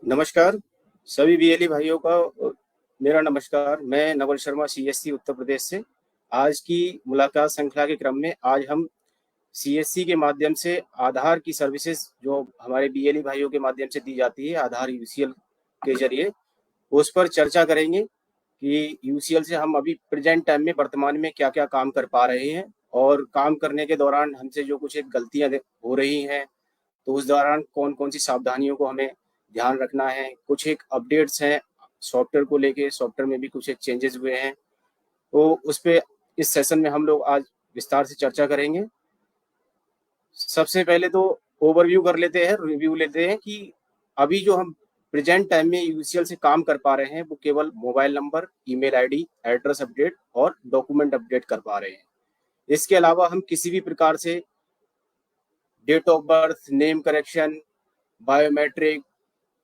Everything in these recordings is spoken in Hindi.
नमस्कार सभी बीएलई भाइयों का। मेरा नमस्कार। मैं नवल शर्मा सीएससी उत्तर प्रदेश से। आज की मुलाकात श्रृंखला के क्रम में आज हम सीएससी के माध्यम से आधार की सर्विसेज जो हमारे बीएलई भाइयों के माध्यम से दी जाती है आधार यूसीएल के जरिए, उस पर चर्चा करेंगे कि यूसीएल से हम अभी प्रेजेंट टाइम में वर्तमान में क्या क्या काम कर पा रहे हैं और काम करने के दौरान हमसे जो कुछ एक गलतियां हो रही हैं, तो उस दौरान कौन कौन सी सावधानियों को हमें ध्यान रखना है। कुछ एक अपडेट्स हैं सॉफ्टवेयर को लेके, सॉफ्टवेयर में भी कुछ एक चेंजेस हुए हैं, तो उस पे इस सेशन में हम लोग आज विस्तार से चर्चा करेंगे। सबसे पहले तो ओवरव्यू कर लेते हैं, रिव्यू लेते हैं कि अभी जो हम प्रेजेंट टाइम में यूसीएल से काम कर पा रहे हैं वो केवल mobile number, email ID, address update और डॉक्यूमेंट अपडेट कर पा रहे हैं। इसके अलावा हम किसी भी प्रकार से date of birth, name correction, biometric,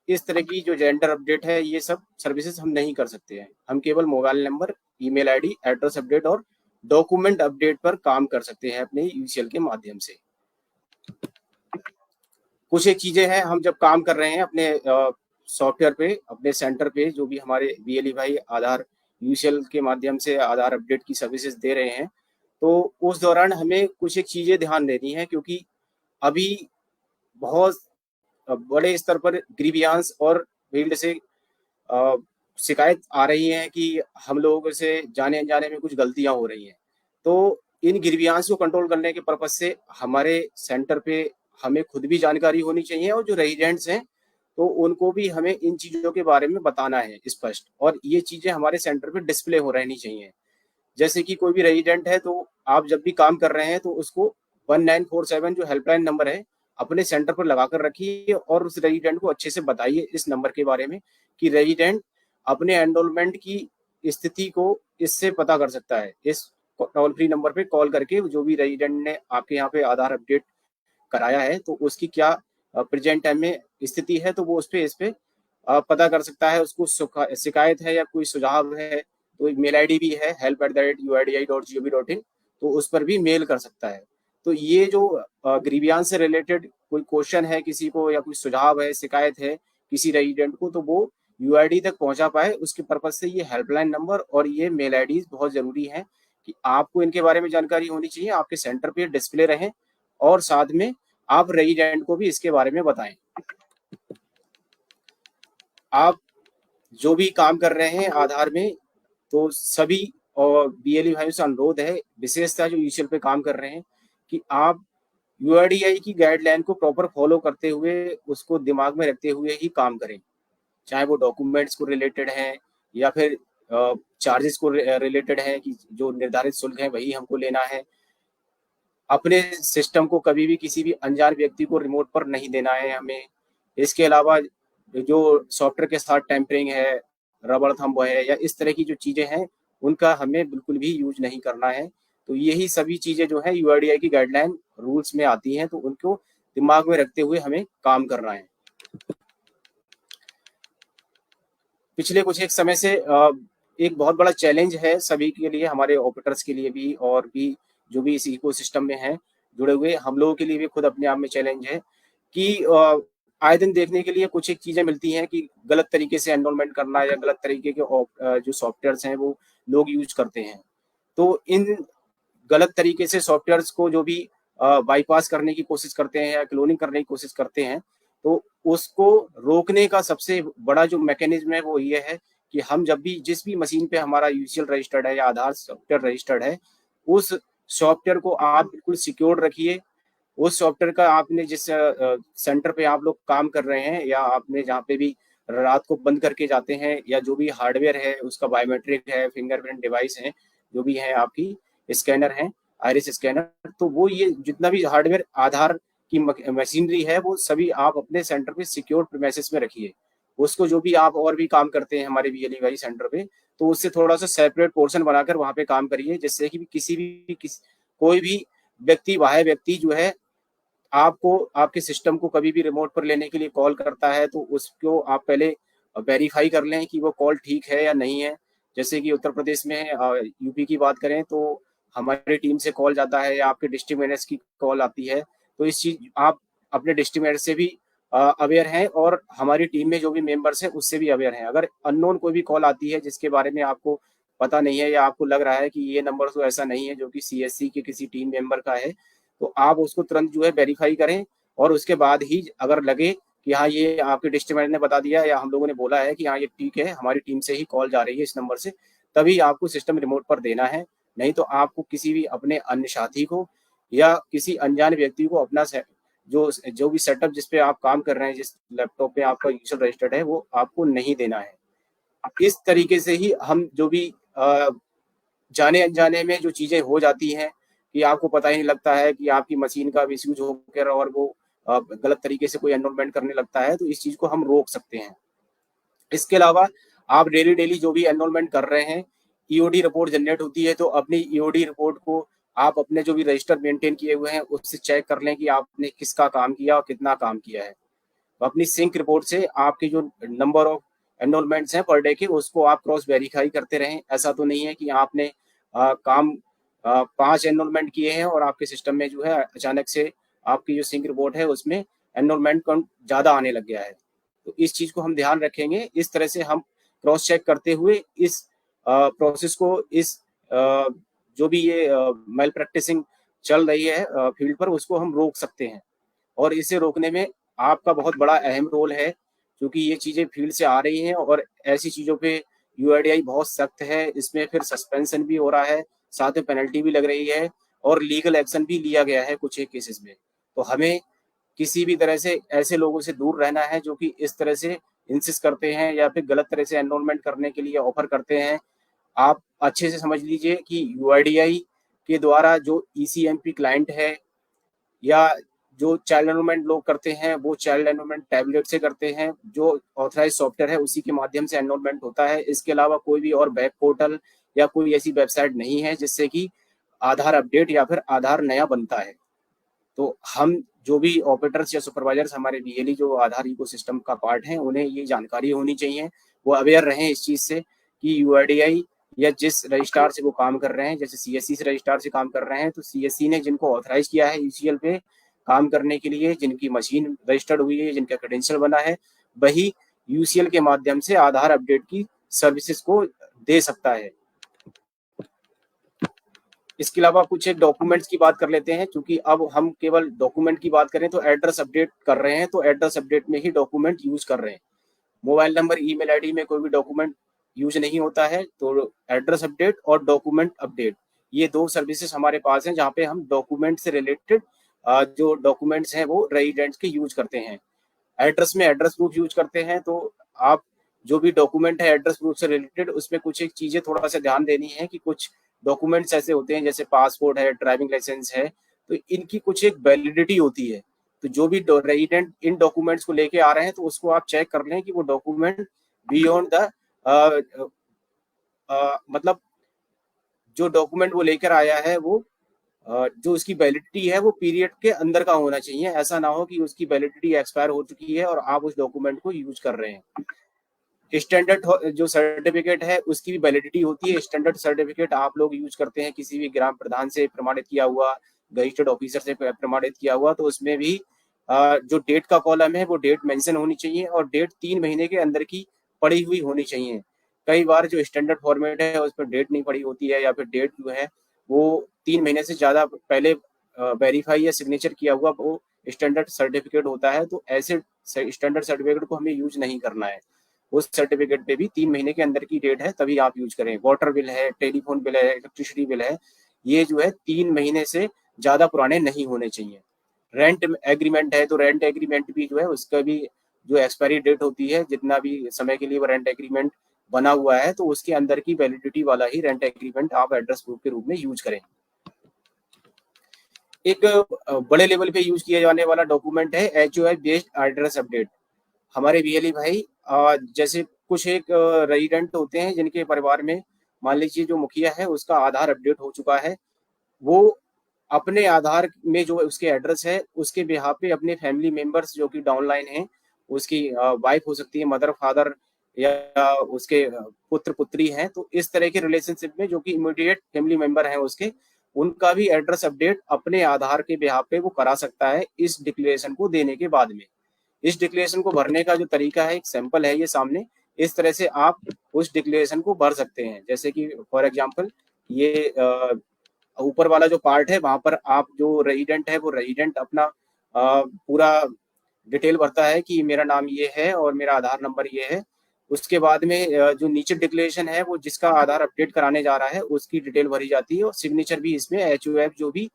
इस तरह की जो जेंडर अपडेट है, ये सब सर्विसेज हम नहीं कर सकते हैं। हम केवल mobile number, email ID, address update और डॉक्यूमेंट अपडेट पर काम कर सकते हैं अपने यूसीएल के माध्यम से। कुछ एक चीजें हैं, हम जब काम कर रहे हैं अपने सॉफ्टवेयर पे, अपने सेंटर पे, जो भी हमारे बीएलई भाई आधार यूसीएल के माध्यम से आधार अपडेट की सर्विसेज दे रहे हैं, तो उस दौरान हमें कुछ एक चीजें ध्यान देनी है, क्योंकि अभी बहुत बड़े स्तर पर ग्रीवियांस और फील्ड से अ, शिकायत आ रही है कि हम लोगों से जाने अनजाने में कुछ गलतियां हो रही हैं। तो इन ग्रीवियांस को कंट्रोल करने के पर्पज से हमारे सेंटर पे हमें खुद भी जानकारी होनी चाहिए और जो रेजिडेंट्स हैं तो उनको भी हमें इन चीज़ों के बारे में बताना है स्पष्ट, और ये चीज़ें हमारे सेंटर पे डिस्प्ले हो रहनी चाहिए। जैसे कि कोई भी रेजिडेंट है तो आप जब भी काम कर रहे हैं तो उसको 1947 जो हेल्पलाइन नंबर है अपने सेंटर पर लगाकर रखिए और उस रेजिडेंट को अच्छे से बताइए इस नंबर के बारे में कि रेजिडेंट अपने एनरोलमेंट की स्थिति को इससे पता कर सकता है। इस टोल फ्री नंबर पे कॉल करके जो भी रेजिडेंट ने आपके यहाँ पे आधार अपडेट कराया है तो उसकी क्या प्रेजेंट टाइम में स्थिति है, तो वो इस पे पता कर सकता है। उसको शिकायत है या कोई सुझाव है तो एक मेल आईडी भी है help@uidi.gov.in, तो उस पर भी मेल कर सकता है। तो ये जो ग्रीवियांस से रिलेटेड कोई क्वेश्चन है किसी को या कोई सुझाव है, शिकायत है किसी रेजिडेंट को, तो वो यूआईडी तक पहुंचा पाए उसके पर्पज से ये हेल्पलाइन नंबर और ये मेल आईडीज बहुत जरूरी है कि आपको इनके बारे में जानकारी होनी चाहिए, आपके सेंटर पे डिस्प्ले रहें और साथ में आप रेजिडेंट को भी इसके बारे में बताएं। आप जो भी काम कर रहे हैं आधार में, तो सभी और बीएलई भाइयों से अनुरोध है, विशेषतः जो यूसीएल पे काम कर रहे हैं, कि आप यूआईडीआई की गाइडलाइन को प्रॉपर फॉलो करते हुए उसको दिमाग में रखते हुए ही काम करें, चाहे वो डॉक्यूमेंट्स को रिलेटेड है या फिर चार्जेस को रिलेटेड है कि जो निर्धारित शुल्क है वही हमको लेना है। अपने सिस्टम को कभी भी किसी भी अनजान व्यक्ति को रिमोट पर नहीं देना है हमें। इसके अलावा जो सॉफ्टवेयर के साथ टेम्परिंग है, रबड़ थंब है या इस तरह की जो चीज़ें हैं, उनका हमें बिल्कुल भी यूज नहीं करना है। तो यही सभी चीज़ें जो है यूआईडीआई की गाइडलाइन रूल्स में आती हैं, तो उनको दिमाग में रखते हुए हमें काम करना है। पिछले कुछ एक समय से एक बहुत बड़ा चैलेंज है सभी के लिए, हमारे ऑपरेटर्स के लिए भी और भी जो भी इस इकोसिस्टम में हैं जुड़े हुए, हम लोगों के लिए भी खुद अपने आप में चैलेंज है कि आए दिन देखने के लिए कुछ एक चीज़ें मिलती हैं कि गलत तरीके से एनरोलमेंट करना या गलत तरीके के जो सॉफ्टवेयर्स हैं वो लोग यूज करते हैं। तो इन गलत तरीके से सॉफ्टवेयर्स को जो भी बाईपास करने की कोशिश करते हैं या क्लोनिंग करने की कोशिश करते हैं, तो उसको रोकने का सबसे बड़ा जो मैकेनिज्म है वो ये है कि हम जब भी जिस भी मशीन पे हमारा यूसीएल रजिस्टर्ड है या आधार सॉफ्टवेयर रजिस्टर्ड है, उस सॉफ्टवेयर को आप बिल्कुल सिक्योर रखिए। उस सॉफ्टवेयर का आपने जिस सेंटर पे आप लोग काम कर रहे हैं या आपने जहाँ पे भी रात को बंद करके जाते हैं, या जो भी हार्डवेयर है उसका बायोमेट्रिक है, फिंगरप्रिंट डिवाइस है, जो भी है आपकी स्कैनर है, आइरिस स्कैनर, तो वो ये जितना भी हार्डवेयर आधार की मशीनरी है वो सभी आप अपने सेंटर पे सिक्योर प्रीमाइसेस में रखिए। उसको जो भी आप और भी काम करते हैं हमारे बीएलई वाई सेंटर पे, तो उससे थोड़ा सा सेपरेट पोर्शन बनाकर वहाँ पे काम करिए, जिससे कि कोई भी व्यक्ति, बाह्य व्यक्ति जो है आपको आपके सिस्टम को कभी भी रिमोट पर लेने के लिए कॉल करता है तो उसको आप पहले वेरीफाई कर लें कि वो कॉल ठीक है या नहीं है। जैसे कि उत्तर प्रदेश में यूपी की बात करें तो हमारी टीम से कॉल जाता है या आपके डिस्ट्रिक्ट मैनेजर की कॉल आती है, तो इस चीज आप अपने डिस्ट्रिक्ट मैनेजर से भी अवेयर हैं और हमारी टीम में जो भी मेंबर्स हैं उससे भी अवेयर हैं। अगर अननोन कोई भी कॉल आती है जिसके बारे में आपको पता नहीं है या आपको लग रहा है कि ये नंबर तो ऐसा नहीं है जो कि सीएससी के किसी टीम मेंबर का है, तो आप उसको तुरंत जो है वेरीफाई करें और उसके बाद ही अगर लगे कि हाँ ये आपके डिस्ट्रिक्ट मैनेजर ने बता दिया या हम लोगों ने बोला है कि हाँ ये ठीक है, हमारी टीम से ही कॉल जा रही है इस नंबर से, तभी आपको सिस्टम रिमोट पर देना है। नहीं तो आपको किसी भी अपने अन्य साथी को या किसी अनजान व्यक्ति को अपना जो जो भी सेटअप जिस पे आप काम कर रहे हैं, जिस लैपटॉप पे आपका यूजर रजिस्टर्ड है, वो आपको नहीं देना है। इस तरीके से ही हम जो भी जाने अनजाने में जो चीजें हो जाती हैं कि आपको पता ही नहीं लगता है कि आपकी मशीन का मिसयूज होकर और वो गलत तरीके से कोई एनरोलमेंट करने लगता है, तो इस चीज को हम रोक सकते हैं। इसके अलावा आप डेली डेली जो भी एनरोलमेंट कर रहे हैं, ईओडी रिपोर्ट जनरेट होती है, तो अपनी ईओडी रिपोर्ट को आप अपने जो भी रजिस्टर मेंटेन किए हुए हैं उससे चेक कर लें कि आपने किसका काम किया और कितना काम किया है। तो अपनी सिंक रिपोर्ट से आपके जो नंबर ऑफ एनरोलमेंट्स हैं पर डे के उसको आप क्रॉस वेरीफाई करते रहें। ऐसा तो नहीं है कि आपने काम 5 एनरोलमेंट किए हैं और आपके सिस्टम में जो है अचानक से आपकी जो सिंक रिपोर्ट है उसमें एनरोलमेंट काउंट ज़्यादा आने लग गया है। तो इस चीज़ को हम ध्यान रखेंगे। इस तरह से हम क्रॉस चेक करते हुए इस प्रोसेस को, इस जो भी ये मेल प्रैक्टिसिंग चल रही है फील्ड पर, उसको हम रोक सकते हैं। और इसे रोकने में आपका बहुत बड़ा अहम रोल है, क्योंकि ये चीज़ें फील्ड से आ रही हैं और ऐसी चीज़ों पे यूआईडीआई बहुत सख्त है। इसमें फिर सस्पेंशन भी हो रहा है, साथ में पेनल्टी भी लग रही है और लीगल एक्शन भी लिया गया है कुछ एक केसेस में। तो हमें किसी भी तरह से ऐसे लोगों से दूर रहना है जो कि इस तरह से इंसिस्ट करते हैं या फिर गलत तरह से एनरोलमेंट करने के लिए ऑफर करते हैं। आप अच्छे से समझ लीजिए कि यूआईडीआई के द्वारा जो ईसीएमपी क्लाइंट है या जो चाइल्ड एनरोलमेंट लोग करते हैं वो चाइल्ड एनरोलमेंट टैबलेट से करते हैं, जो ऑथराइज सॉफ्टवेयर है उसी के माध्यम से एनरोलमेंट होता है। इसके अलावा कोई भी और वेब पोर्टल या कोई ऐसी वेबसाइट नहीं है जिससे कि आधार अपडेट या फिर आधार नया बनता है। तो हम जो भी ऑपरेटर्स या सुपरवाइजर्स हमारे बीएलई जो आधार इकोसिस्टम का पार्ट है, उन्हें ये जानकारी होनी चाहिए, वो अवेयर रहें इस चीज़ से कि यूआईडीआई या जिस रजिस्ट्रार से वो काम कर रहे हैं, जैसे सीएससी से रजिस्ट्रार से काम कर रहे हैं, तो सीएससी ने जिनको ऑथराइज किया है यूसीएल पे काम करने के लिए, जिनकी मशीन रजिस्टर्ड हुई है, जिनका क्रेडेंशियल बना है, वही यूसीएल के माध्यम से आधार अपडेट की सर्विसेज को दे सकता है। इसके अलावा कुछ एक डॉक्यूमेंट्स की बात कर लेते हैं, क्योंकि अब हम केवल डॉक्यूमेंट की बात करें तो एड्रेस अपडेट कर रहे हैं, तो एड्रेस अपडेट में ही डॉक्यूमेंट यूज कर रहे हैं। मोबाइल नंबर, ईमेल आईडी में कोई भी डॉक्यूमेंट यूज नहीं होता है। तो एड्रेस अपडेट और डॉक्यूमेंट अपडेट, ये 2 सर्विसेज हमारे पास हैं जहाँ पे हम डॉक्यूमेंट से रिलेटेड जो डॉक्यूमेंट्स हैं वो रेजिडेंट्स के यूज करते हैं। एड्रेस में एड्रेस प्रूफ यूज करते हैं, तो आप जो भी डॉक्यूमेंट है एड्रेस प्रूफ से रिलेटेड, उसमें कुछ एक चीजें थोड़ा सा ध्यान देनी है कि कुछ डॉक्यूमेंट्स ऐसे होते हैं जैसे पासपोर्ट है, ड्राइविंग लाइसेंस है, तो इनकी कुछ एक वैलिडिटी होती है। तो जो भी रेजिडेंट इन डॉक्यूमेंट्स को लेके आ रहे हैं तो उसको आप चेक कर लें कि वो डॉक्यूमेंट बियॉन्ड द मतलब जो डॉक्यूमेंट वो लेकर आया है वो जो उसकी वैलिडिटी है वो पीरियड के अंदर का होना चाहिए। ऐसा ना हो कि उसकी वैलिडिटी एक्सपायर हो चुकी है और आप उस डॉक्यूमेंट को यूज कर रहे हैं। स्टैंडर्ड जो सर्टिफिकेट है उसकी भी वैलिडिटी होती है। स्टैंडर्ड सर्टिफिकेट आप लोग यूज करते हैं किसी भी ग्राम प्रधान से प्रमाणित किया हुआ, रजिस्टर्ड ऑफिसर से प्रमाणित किया हुआ, तो उसमें भी जो डेट का कॉलम है वो डेट मेंशन होनी चाहिए और डेट 3 महीने के अंदर की पड़ी हुई होनी चाहिए। कई बार जो स्टैंडर्ड फॉर्मेट है उस पर डेट नहीं पड़ी होती है या फिर डेट जो है वो 3 महीने से ज़्यादा पहले वेरीफाई या सिग्नेचर किया हुआ वो स्टैंडर्ड सर्टिफिकेट होता है। तो ऐसे स्टैंडर्ड सर्टिफिकेट को हमें यूज नहीं करना है। उस सर्टिफिकेट पे भी 3 महीने के अंदर की डेट है तभी आप यूज करें। वाटर बिल है, टेलीफोन बिल है, इलेक्ट्रिसिटी बिल है, ये जो है 3 महीने से ज़्यादा पुराने नहीं होने चाहिए। रेंट एग्रीमेंट है तो रेंट एग्रीमेंट भी जो है उसका भी जो एक्सपायरी डेट होती है, जितना भी समय के लिए वो रेंट एग्रीमेंट बना हुआ है, तो उसके अंदर की वैलिडिटी वाला ही रेंट एग्रीमेंट आप एड्रेस प्रूफ के रूप में यूज करें। एक बड़े लेवल पे यूज किया जाने वाला डॉक्यूमेंट है एचओआई बेस्ड एड्रेस अपडेट। हमारे बीएलई भाई जैसे कुछ एक रेजिडेंट होते हैं जिनके परिवार में मान लीजिए जो मुखिया है उसका आधार अपडेट हो चुका है, वो अपने आधार में जो उसके एड्रेस है उसके बिहाफ पे अपने फैमिली मेंबर्स जो कि डाउनलाइन हैं, उसकी वाइफ हो सकती है, मदर फादर या उसके पुत्र पुत्री हैं, तो इस तरह के रिलेशनशिप में जो कि इमीडिएट फैमिली मेंबर हैं उसके, उनका भी एड्रेस अपडेट अपने आधार के बिहाफ पे वो करा सकता है इस डिक्लेरेशन को देने के बाद में। इस डिक्लेरेशन को भरने का जो तरीका है, एक सैंपल है ये सामने, इस तरह से आप उस डिक्लेरेशन को भर सकते हैं। जैसे कि फॉर एग्जांपल ये ऊपर वाला जो पार्ट है वहां पर आप जो रेजिडेंट है वो रेजिडेंट अपना पूरा डिटेल भरता है कि मेरा नाम ये है और मेरा आधार नंबर ये है। उसके बाद में जो नीचे डिक्लेरेशन है वो जिसका आधार अपडेट कराने जा रहा है उसकी डिटेल भरी जाती है और सिग्नेचर भी इसमें HOF जो भी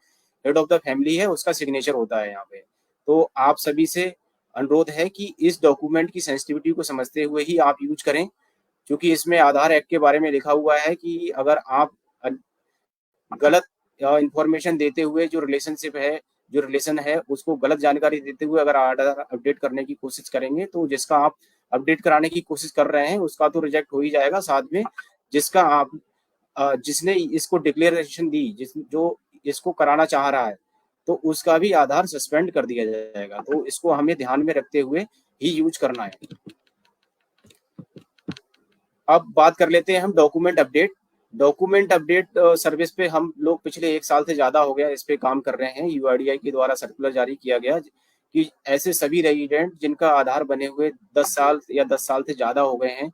हेड ऑफ द फैमिली है उसका सिग्नेचर होता है यहाँ पे। तो आप सभी से अनुरोध है कि इस डॉक्यूमेंट की सेंसिटिविटी को समझते हुए ही आप यूज करें, क्योंकि इसमें आधार एक्ट के बारे में लिखा हुआ है कि अगर आप गलत इंफॉर्मेशन देते हुए जो रिलेशनशिप है, जो रिलेशन है उसको गलत जानकारी देते हुए अगर आधार अपडेट करने की कोशिश करेंगे तो जिसका आप अपडेट कराने की कोशिश कर रहे हैं उसका तो रिजेक्ट हो ही जाएगा, साथ में जिसका आप जिसने इसको डिक्लेरेशन दी, जो इसको कराना चाह रहा है तो उसका भी आधार सस्पेंड कर दिया जाएगा। तो इसको हमें ध्यान में रखते हुए ही यूज करना है। अब बात कर लेते हैं हम document update. Document update service पे हम लोग पिछले 1 साल से ज्यादा हो गया इस पे काम कर रहे हैं। UIDAI के द्वारा सर्कुलर जारी किया गया कि ऐसे सभी रेजिडेंट जिनका आधार बने हुए 10 साल या 10 साल से ज्यादा हो गए हैं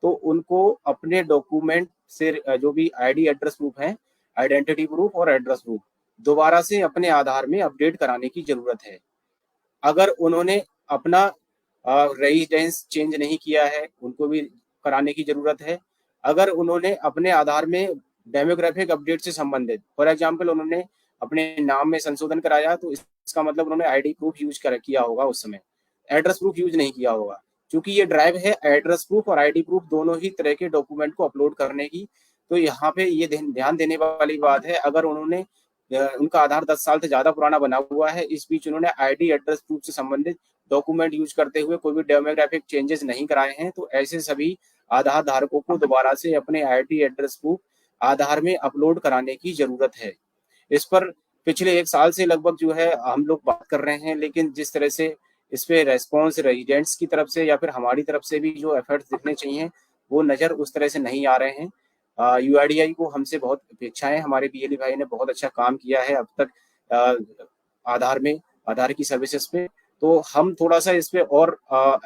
तो उनको अपने डॉक्यूमेंट से जो भी ID एड्रेस प्रूफ है, आइडेंटिटी प्रूफ और एड्रेस प्रूफ दोबारा से अपने आधार में अपडेट कराने की जरूरत है। अगर उन्होंने अपना रेजिडेंस चेंज नहीं किया है उनको भी कराने की जरूरत है। अगर उन्होंने अपने आधार में डेमोग्राफिक अपडेट से संबंधित फॉर एग्जांपल उन्होंने अपने नाम में संशोधन कराया तो इसका मतलब उन्होंने ID प्रूफ यूज किया होगा, उस समय एड्रेस प्रूफ यूज नहीं किया होगा। क्योंकि ये ड्राइव है एड्रेस प्रूफ और ID प्रूफ दोनों ही तरह के डॉक्यूमेंट को अपलोड करने की, तो यहाँ पे ये ध्यान देने वाली बात है। अगर उन्होंने उनका आधार 10 साल से ज्यादा पुराना बना हुआ है, इस बीच उन्होंने ID एड्रेस प्रूफ से संबंधित डॉक्यूमेंट यूज करते हुए कोई भी डेमोग्राफिक चेंजेस नहीं कराए हैं, तो ऐसे सभी आधार धारकों को दोबारा से अपने ID एड्रेस प्रूफ आधार में अपलोड कराने की जरूरत है। इस पर पिछले 1 साल से लगभग जो है हम लोग बात कर रहे हैं, लेकिन जिस तरह से इस पे रेस्पॉन्स रेजिडेंट्स की तरफ से या फिर हमारी तरफ से भी जो एफर्ट्स दिखने चाहिए वो नज़र उस तरह से नहीं आ रहे हैं। UIDAI को हमसे बहुत अपेक्षा है। हमारे BLE भाई ने बहुत अच्छा काम किया है अब तक आधार में, आधार की सर्विसेज पे। तो हम थोड़ा सा इस पे और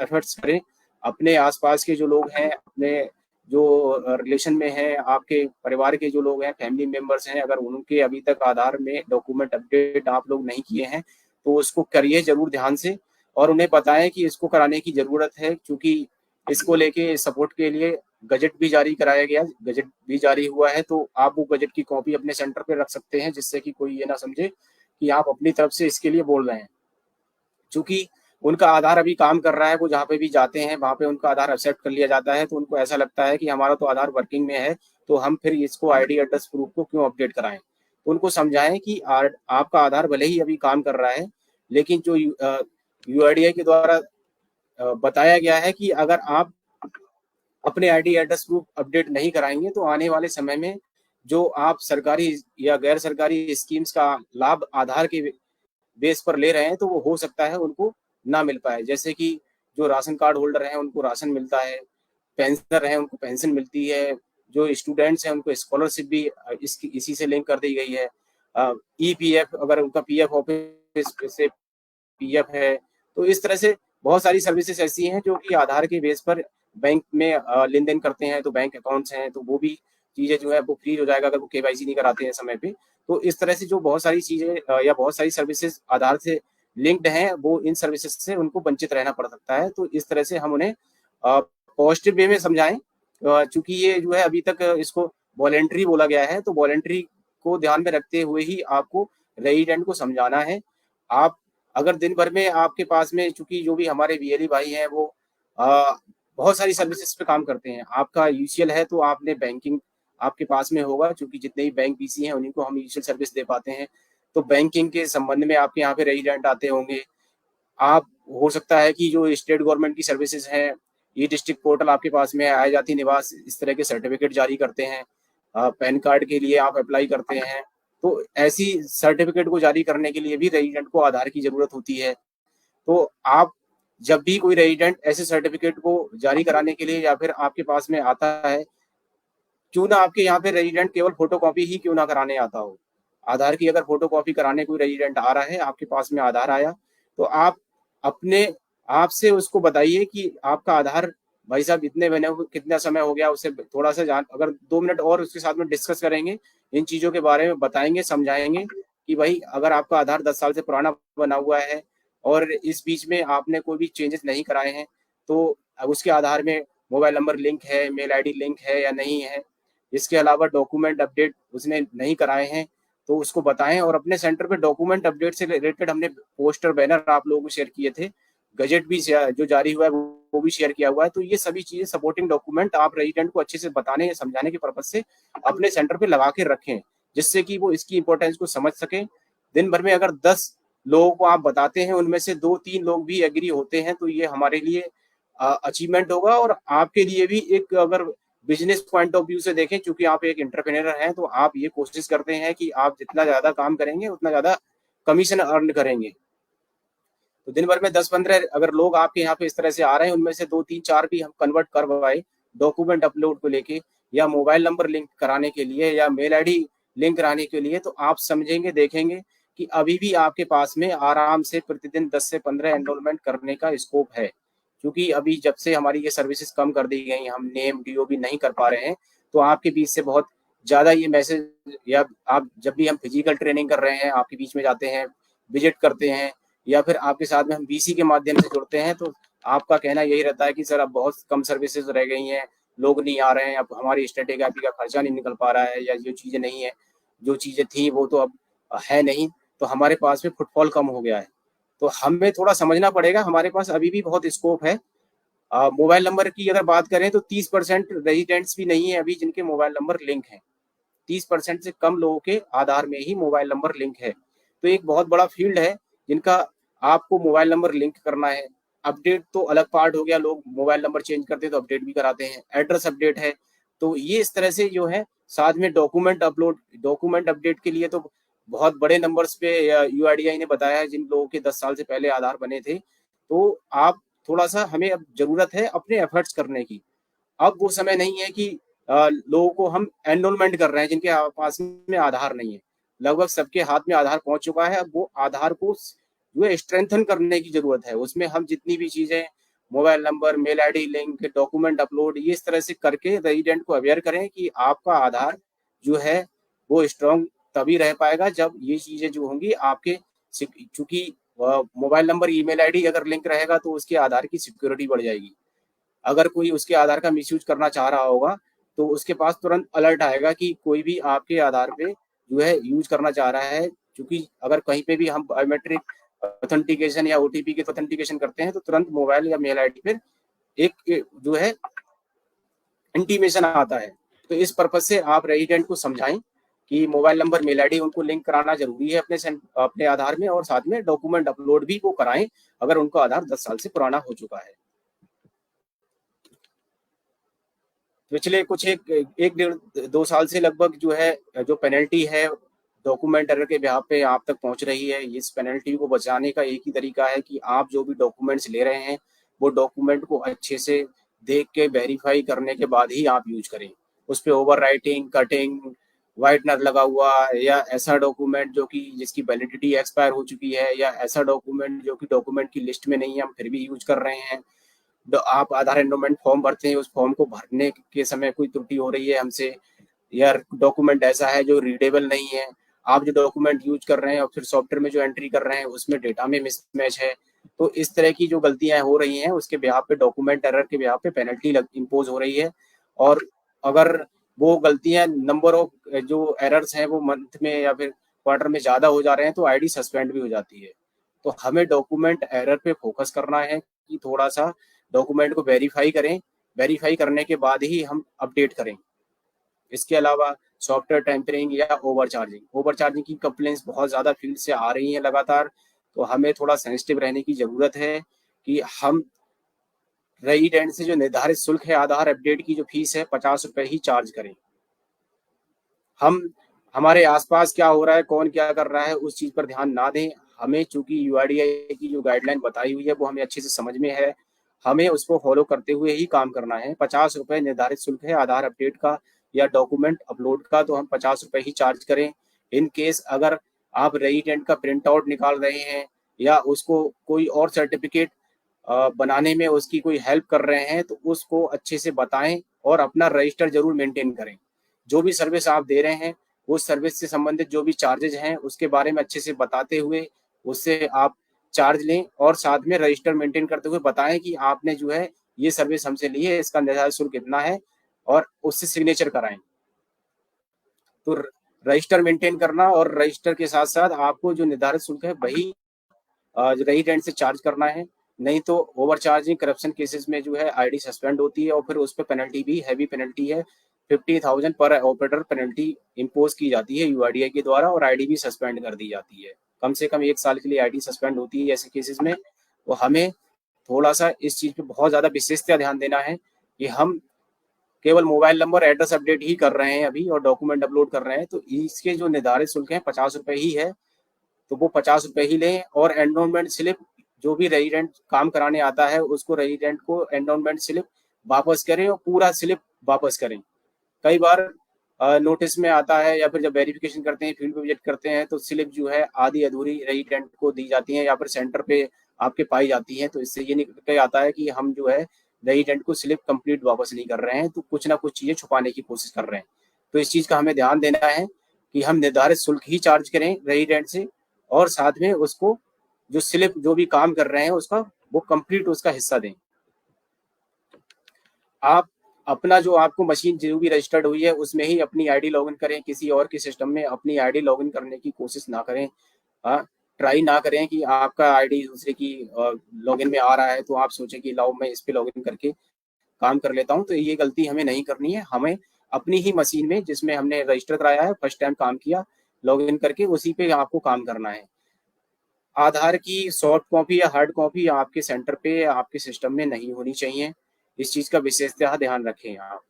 एफर्ट्स करें। अपने आसपास के जो लोग हैं, अपने जो रिलेशन में हैं, आपके परिवार के जो लोग हैं, फैमिली मेंबर्स हैं, अगर उनके अभी तक आधार में डॉक्यूमेंट अपडेट आप लोग नहीं किए हैं तो उसको करिए जरूर ध्यान से और उन्हें बताएं कि इसको कराने की जरूरत है, क्योंकि इसको लेके सपोर्ट के लिए गजट भी जारी कराया गया, गजट भी जारी हुआ है। तो आप वो गजट की कॉपी अपने सेंटर पे रख सकते हैं, जिससे कि कोई ये ना समझे कि आप अपनी तरफ से इसके लिए बोल रहे हैं। चूंकि उनका आधार अभी काम कर रहा है, वो जहाँ पे भी जाते हैं वहाँ पे उनका आधार एक्सेप्ट कर लिया जाता है, तो उनको ऐसा लगता है कि हमारा तो आधार वर्किंग में है तो हम फिर इसको ID एड्रेस प्रूफ को क्यों अपडेट कराएं। तो उनको समझाएं कि आपका आधार भले ही अभी काम कर रहा है, लेकिन जो UIDAI के द्वारा बताया गया है कि अगर आप अपने ID एड्रेस प्रूफ अपडेट नहीं कराएंगे तो आने वाले समय में जो आप सरकारी या गैर सरकारी स्कीम्स का लाभ आधार के बेस पर ले रहे हैं तो वो हो सकता है उनको ना मिल पाए। जैसे कि जो राशन कार्ड होल्डर हैं उनको राशन मिलता है, पेंशनर हैं उनको पेंशन मिलती है, जो स्टूडेंट्स हैं उनको स्कॉलरशिप भी इसी से लिंक कर दी गई है। EPF अगर उनका PF ऑफिस से PF है, तो इस तरह से बहुत सारी सर्विसेज ऐसी हैं जो कि आधार के बेस पर बैंक में लेन देन करते हैं, तो बैंक अकाउंट्स हैं तो वो भी चीजें जो है वो फ्री हो जाएगा अगर वो KYC नहीं कराते हैं समय पे। तो इस तरह से जो बहुत सारी चीजें या बहुत सारी सर्विसेज आधार से लिंक्ड हैं वो इन सर्विसेज से उनको वंचित रहना पड़ सकता है। तो इस तरह से हम उन्हें पॉजिटिव वे में समझाएं, चूंकि ये जो है अभी तक इसको वॉलेंट्री बोला गया है, तो वॉलेंट्री को ध्यान में रखते हुए ही आपको रेजिडेंट को समझाना है। आप अगर दिन भर में आपके पास में, चूंकि जो भी हमारे BLE भाई हैं वो बहुत सारी सर्विसेज पे काम करते हैं, आपका UCL है तो आपने बैंकिंग आपके पास में होगा, क्योंकि जितने भी बैंक BC हैं उन्हीं को हम UCL सर्विस दे पाते हैं। तो बैंकिंग के संबंध में आपके यहाँ पे रेजिडेंट आते होंगे। आप हो सकता है कि जो स्टेट गवर्नमेंट की सर्विसेज हैं, E-डिस्ट्रिक्ट पोर्टल आपके पास में, आय जाति निवास इस तरह के सर्टिफिकेट जारी करते हैं, पैन कार्ड के लिए आप अप्लाई करते हैं, तो ऐसी सर्टिफिकेट को जारी करने के लिए भी रेजिडेंट को आधार की जरूरत होती है। तो आप जब भी कोई रेजिडेंट ऐसे सर्टिफिकेट को जारी कराने के लिए या फिर आपके पास में आता है, क्यों ना आपके यहाँ पे रेजिडेंट केवल फोटोकॉपी ही क्यों ना कराने आता हो, आधार की अगर फोटोकॉपी कराने कोई रेजिडेंट आ रहा है, आपके पास में आधार आया, तो आप अपने आपसे उसको बताइए कि आपका आधार भाई साहब इतने बने हुए कितना समय हो गया, उससे थोड़ा सा जान, अगर 2 मिनट और उसके साथ में डिस्कस करेंगे, इन चीजों के बारे में बताएंगे, समझाएंगे कि भाई अगर आपका आधार 10 साल से पुराना बना हुआ है और इस बीच में आपने कोई भी चेंजेस नहीं कराए हैं, तो अब उसके आधार में मोबाइल नंबर लिंक है, मेल आईडी लिंक है या नहीं है, इसके अलावा डॉक्यूमेंट अपडेट उसने नहीं कराए हैं, तो उसको बताएं। और अपने सेंटर पे डॉक्यूमेंट अपडेट से रिलेटेड हमने पोस्टर बैनर आप लोगों को शेयर किए थे, गजेट भी जो जारी हुआ है वो भी शेयर किया हुआ है। तो ये सभी चीजें सपोर्टिंग डॉक्यूमेंट आप रेजिडेंट को अच्छे से बताने या समझाने के पर्पज से अपने सेंटर पे लगा के रखें, जिससे कि वो इसकी इंपॉर्टेंस को समझ सके। दिन भर में अगर 10 लोगों को आप बताते हैं, उनमें से 2-3 लोग भी एग्री होते हैं, तो ये हमारे लिए अचीवमेंट होगा। और आपके लिए भी एक, अगर बिजनेस पॉइंट ऑफ व्यू से देखें, क्योंकि आप एक एंटरप्रेन्योर हैं, तो आप ये कोशिश करते हैं कि आप जितना ज्यादा काम करेंगे उतना ज्यादा कमीशन अर्न करेंगे। तो दिन भर में 10-15 अगर लोग आपके यहाँ पे इस तरह से आ रहे हैं, उनमें से 2-3-4 भी हम कन्वर्ट करवाए डॉक्यूमेंट अपलोड को लेके, या मोबाइल नंबर लिंक कराने के लिए, या मेल आईडी लिंक कराने के लिए, तो आप समझेंगे, देखेंगे कि अभी भी आपके पास में आराम से प्रतिदिन 10 से 15 एनरोलमेंट करने का स्कोप है। क्योंकि अभी जब से हमारी ये सर्विसेज कम कर दी गई, हम नेम डीओबी नहीं कर पा रहे हैं, तो आपके बीच से बहुत ज्यादा ये मैसेज, या आप जब भी हम फिजिकल ट्रेनिंग कर रहे हैं, आपके बीच में जाते हैं, विजिट करते हैं, या फिर आपके साथ में हम बीसी के माध्यम से जुड़ते हैं, तो आपका कहना यही रहता है कि सर अब बहुत कम सर्विसेज रह गई हैं, लोग नहीं आ रहे हैं, अब हमारी स्ट्रेटेगी का खर्चा नहीं निकल पा रहा है, या जो चीज़ें नहीं है, जो चीज़ें थी वो तो अब है नहीं, तो हमारे पास में फुटफॉल कम हो गया है। तो हमें थोड़ा समझना पड़ेगा, हमारे पास अभी भी बहुत स्कोप है। मोबाइल नंबर की अगर बात करें तो 30% रेजिडेंट्स भी नहीं है अभी जिनके मोबाइल नंबर लिंक हैं। 30% से कम लोगों के आधार में ही मोबाइल नंबर लिंक है। तो एक बहुत बड़ा फील्ड है जिनका आपको मोबाइल नंबर लिंक करना है। अपडेट तो अलग पार्ट हो गया, लोग मोबाइल नंबर चेंज करते हैं तो अपडेट भी कराते हैं, एड्रेस अपडेट है। तो ये इस तरह से जो है, साथ में डॉक्यूमेंट अपलोड, डॉक्यूमेंट अपडेट के लिए तो बहुत बड़े नंबर्स पे यूआईडीआई ने बताया है जिन लोगों के 10 साल से पहले आधार बने थे। तो आप थोड़ा सा, हमें अब जरूरत है अपने एफर्ट्स करने की। अब वो समय नहीं है कि लोगों को हम एनरोलमेंट कर रहे हैं जिनके पास में आधार नहीं है। लगभग सबके हाथ में आधार पहुंच चुका है। अब वो आधार को जो है स्ट्रेंथन करने की जरूरत है। उसमें हम जितनी भी चीजें, mobile number, mail ID link, document upload, ये इस तरह से करके रेजिडेंट को अवेयर करें कि आपका आधार जो है वो स्ट्रांग तभी रह पाएगा जब ये चीजें जो होंगी आपके, चूंकि मोबाइल नंबर, ईमेल आईडी अगर लिंक रहेगा तो उसके आधार की सिक्योरिटी बढ़ जाएगी। अगर कोई उसके आधार का मिसयूज करना चाह रहा होगा तो उसके पास तुरंत अलर्ट आएगा कि कोई भी आपके आधार पे जो है यूज करना चाह रहा है। क्योंकि अगर कहीं पे भी हम बायोमेट्रिक ऑथेंटिकेशन या ओटीपी के ऑथेंटिकेशन करते हैं तो तुरंत मोबाइल या मेल आईडी पे एक जो है इंटीमेशन आता है। तो इस पर्पज से आप रेजिडेंट को समझाएं कि मोबाइल नंबर, मेल आईडी उनको लिंक कराना जरूरी है अपने आधार में, और साथ में डॉक्यूमेंट अपलोड भी वो कराएं अगर उनका आधार 10 साल से पुराना हो चुका है। पिछले कुछ एक डेढ़ 2 साल से लगभग जो है, जो पेनल्टी है डॉक्यूमेंट एरर के बिहाफ पे आप तक पहुंच रही है। इस पेनल्टी को बचाने का एक ही तरीका है कि आप जो भी डॉक्यूमेंट्स ले रहे हैं वो डॉक्यूमेंट को अच्छे से देख के वेरीफाई करने के बाद ही आप यूज करें। उस पर ओवर राइटिंग, कटिंग, वाइटनर लगा हुआ, या ऐसा डॉक्यूमेंट जो कि जिसकी वैलिडिटी एक्सपायर हो चुकी है, या ऐसा डॉक्यूमेंट जो कि डॉक्यूमेंट की लिस्ट में नहीं है हम फिर भी यूज कर रहे हैं। आप आधार एनरोलमेंट फॉर्म भरते हैं, उस फॉर्म को भरने के समय कोई त्रुटि हो रही है हमसे, या डॉक्यूमेंट ऐसा है जो रीडेबल नहीं है, आप जो डॉक्यूमेंट यूज कर रहे हैं और फिर सॉफ्टवेयर में जो एंट्री कर रहे हैं उसमें डेटा में मिसमैच है, तो इस तरह की जो गलतियां हो रही हैं उसके बिहाफ पे, डॉक्यूमेंट एरर के बिहाफ पे पेनल्टी इम्पोज हो रही है। और अगर वो गलतियां, नंबर ऑफ जो एरर्स हैं वो मंथ में या फिर क्वार्टर में ज़्यादा हो जा रहे हैं तो आईडी सस्पेंड भी हो जाती है। तो हमें डॉक्यूमेंट एरर पे फोकस करना है कि थोड़ा सा डॉक्यूमेंट को वेरीफाई करें, वेरीफाई करने के बाद ही हम अपडेट करें। इसके अलावा सॉफ्टवेयर टेम्परिंग या ओवर चार्जिंग की कंप्लेंट्स बहुत ज़्यादा फील्ड से आ रही हैं लगातार। तो हमें थोड़ा सेंसिटिव रहने की ज़रूरत है कि हम रेजिडेंट से जो निर्धारित शुल्क है आधार अपडेट की जो फीस है 50 रुपये ही चार्ज करें। हम हमारे आसपास क्या हो रहा है, कौन क्या कर रहा है, उस चीज़ पर ध्यान ना दें। हमें, चूंकि यूआईडीआई की जो गाइडलाइन बताई हुई है वो हमें अच्छे से समझ में है, हमें उसको फॉलो करते हुए ही काम करना है। 50 रुपये निर्धारित शुल्क है आधार अपडेट का या डॉक्यूमेंट अपलोड का, तो हम 50 रुपये ही चार्ज करें। इन केस अगर आप रेजिडेंट का प्रिंट आउट निकाल रहे हैं या उसको कोई और सर्टिफिकेट बनाने में उसकी कोई हेल्प कर रहे हैं तो उसको अच्छे से बताएं और अपना रजिस्टर जरूर मेंटेन करें। जो भी सर्विस आप दे रहे हैं उस सर्विस से संबंधित जो भी चार्जेज हैं उसके बारे में अच्छे से बताते हुए उससे आप चार्ज लें और साथ में रजिस्टर मेंटेन करते हुए बताएं कि आपने जो है ये सर्विस हमसे ली है, इसका निर्धारित शुल्क कितना है और उससे सिग्नेचर कराएं। तो रजिस्टर मेंटेन करना और रजिस्टर के साथ साथ आपको जो निर्धारित शुल्क है वही रेजिडेंट से चार्ज करना है। नहीं तो ओवर चार्जिंग करप्शन केसेस में जो है आईडी सस्पेंड होती है और फिर उस पर पेनल्टी भी हैवी पेनल्टी है, 50,000 पर ऑपरेटर पेनल्टी इम्पोज की जाती है यूआईडीआई के द्वारा और आईडी भी सस्पेंड कर दी जाती है। कम से कम 1 साल के लिए आईडी सस्पेंड होती है ऐसे केसेस में। तो हमें थोड़ा सा इस चीज पे बहुत ज्यादा विशेषतः ध्यान देना है कि हम केवल मोबाइल नंबर एड्रेस अपडेट ही कर रहे हैं अभी और डॉक्यूमेंट अपलोड कर रहे हैं, तो इसके जो निर्धारित शुल्क है 50 रुपए ही है, तो वो 50 रुपए ही लें। और एनरोलमेंट स्लिप जो भी रेजिडेंट काम कराने आता है उसको रेजिडेंट को एनरोलमेंट स्लिप वापस करें और पूरा स्लिप वापस करें। कई बार नोटिस में आता है या फिर जब वेरिफिकेशन करते हैं फील्ड पे विजिट करते हैं तो स्लिप जो है आधी अधूरी रेजिडेंट को दी जाती है या फिर सेंटर पे आपके पाई जाती है। तो इससे ये निकल के आता है कि हम जो है रेजिडेंट को स्लिप कंप्लीट वापस नहीं कर रहे हैं, तो कुछ ना कुछ चीजें छुपाने की कोशिश कर रहे हैं। तो इस चीज का हमें ध्यान देना है कि हम निर्धारित शुल्क ही चार्ज करें रेजिडेंट से और साथ में उसको जो स्लिप जो भी काम कर रहे हैं उसका वो कंप्लीट उसका हिस्सा दें। आप अपना जो आपको मशीन जो भी रजिस्टर्ड हुई है उसमें ही अपनी आईडी लॉगिन करें, किसी और के सिस्टम में अपनी आईडी लॉगिन करने की कोशिश ना करें। ट्राई ना करें कि आपका आईडी दूसरे की लॉगिन में आ रहा है तो आप सोचें कि लाओ मैं इस पे लॉगिन करके काम कर लेता हूं। तो ये गलती हमें नहीं करनी है। हमें अपनी ही मशीन में जिसमें हमने रजिस्टर कराया है फर्स्ट टाइम काम किया लॉगिन करके उसी पे आपको काम करना है। आधार की सॉफ्ट कॉपी या हार्ड कॉपी आपके सेंटर पे आपके सिस्टम में नहीं होनी चाहिए। इस चीज का विशेषतः ध्यान रखें आप।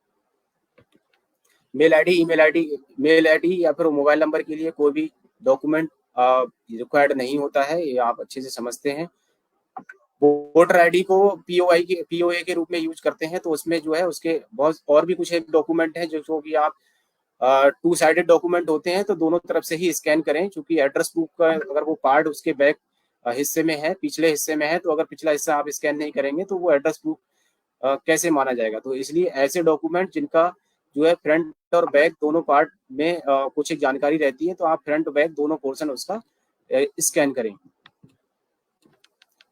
मेल आईडी या फिर मोबाइल नंबर के लिए कोई भी डॉक्यूमेंट रिक्वायर्ड नहीं होता है, ये आप अच्छे से समझते हैं। वोटर आईडी को पीओए के रूप में यूज करते हैं तो उसमें जो है उसके बहुत और भी कुछ एक डॉक्यूमेंट है जो कि आप टू साइडेड डॉक्यूमेंट होते हैं तो दोनों तरफ से ही स्कैन करें, क्योंकि एड्रेस प्रूफ का अगर वो पार्ट उसके बैक हिस्से में है पिछले हिस्से में है तो अगर पिछला हिस्सा आप स्कैन नहीं करेंगे तो वो एड्रेस प्रूफ कैसे माना जाएगा। तो इसलिए ऐसे डॉक्यूमेंट जिनका जो है फ्रंट और बैक दोनों पार्ट में कुछ एक जानकारी रहती है तो आप फ्रंट और बैक दोनों पोर्शन उसका स्कैन करें।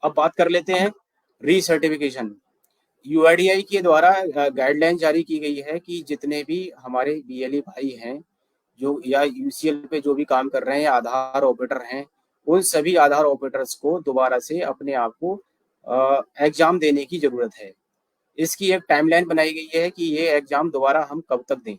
अब बात कर लेते हैं रीसर्टिफिकेशन। यूआईडीआई के द्वारा गाइडलाइन जारी की गई है कि जितने भी हमारे बीएलई भाई हैं जो या यूसीएल पे जो भी काम कर रहे हैं आधार ऑपरेटर हैं उन सभी आधार ऑपरेटर्स को दोबारा से अपने आप को एग्जाम देने की जरूरत है। इसकी एक टाइमलाइन बनाई गई है कि ये एग्जाम दोबारा हम कब तक दें।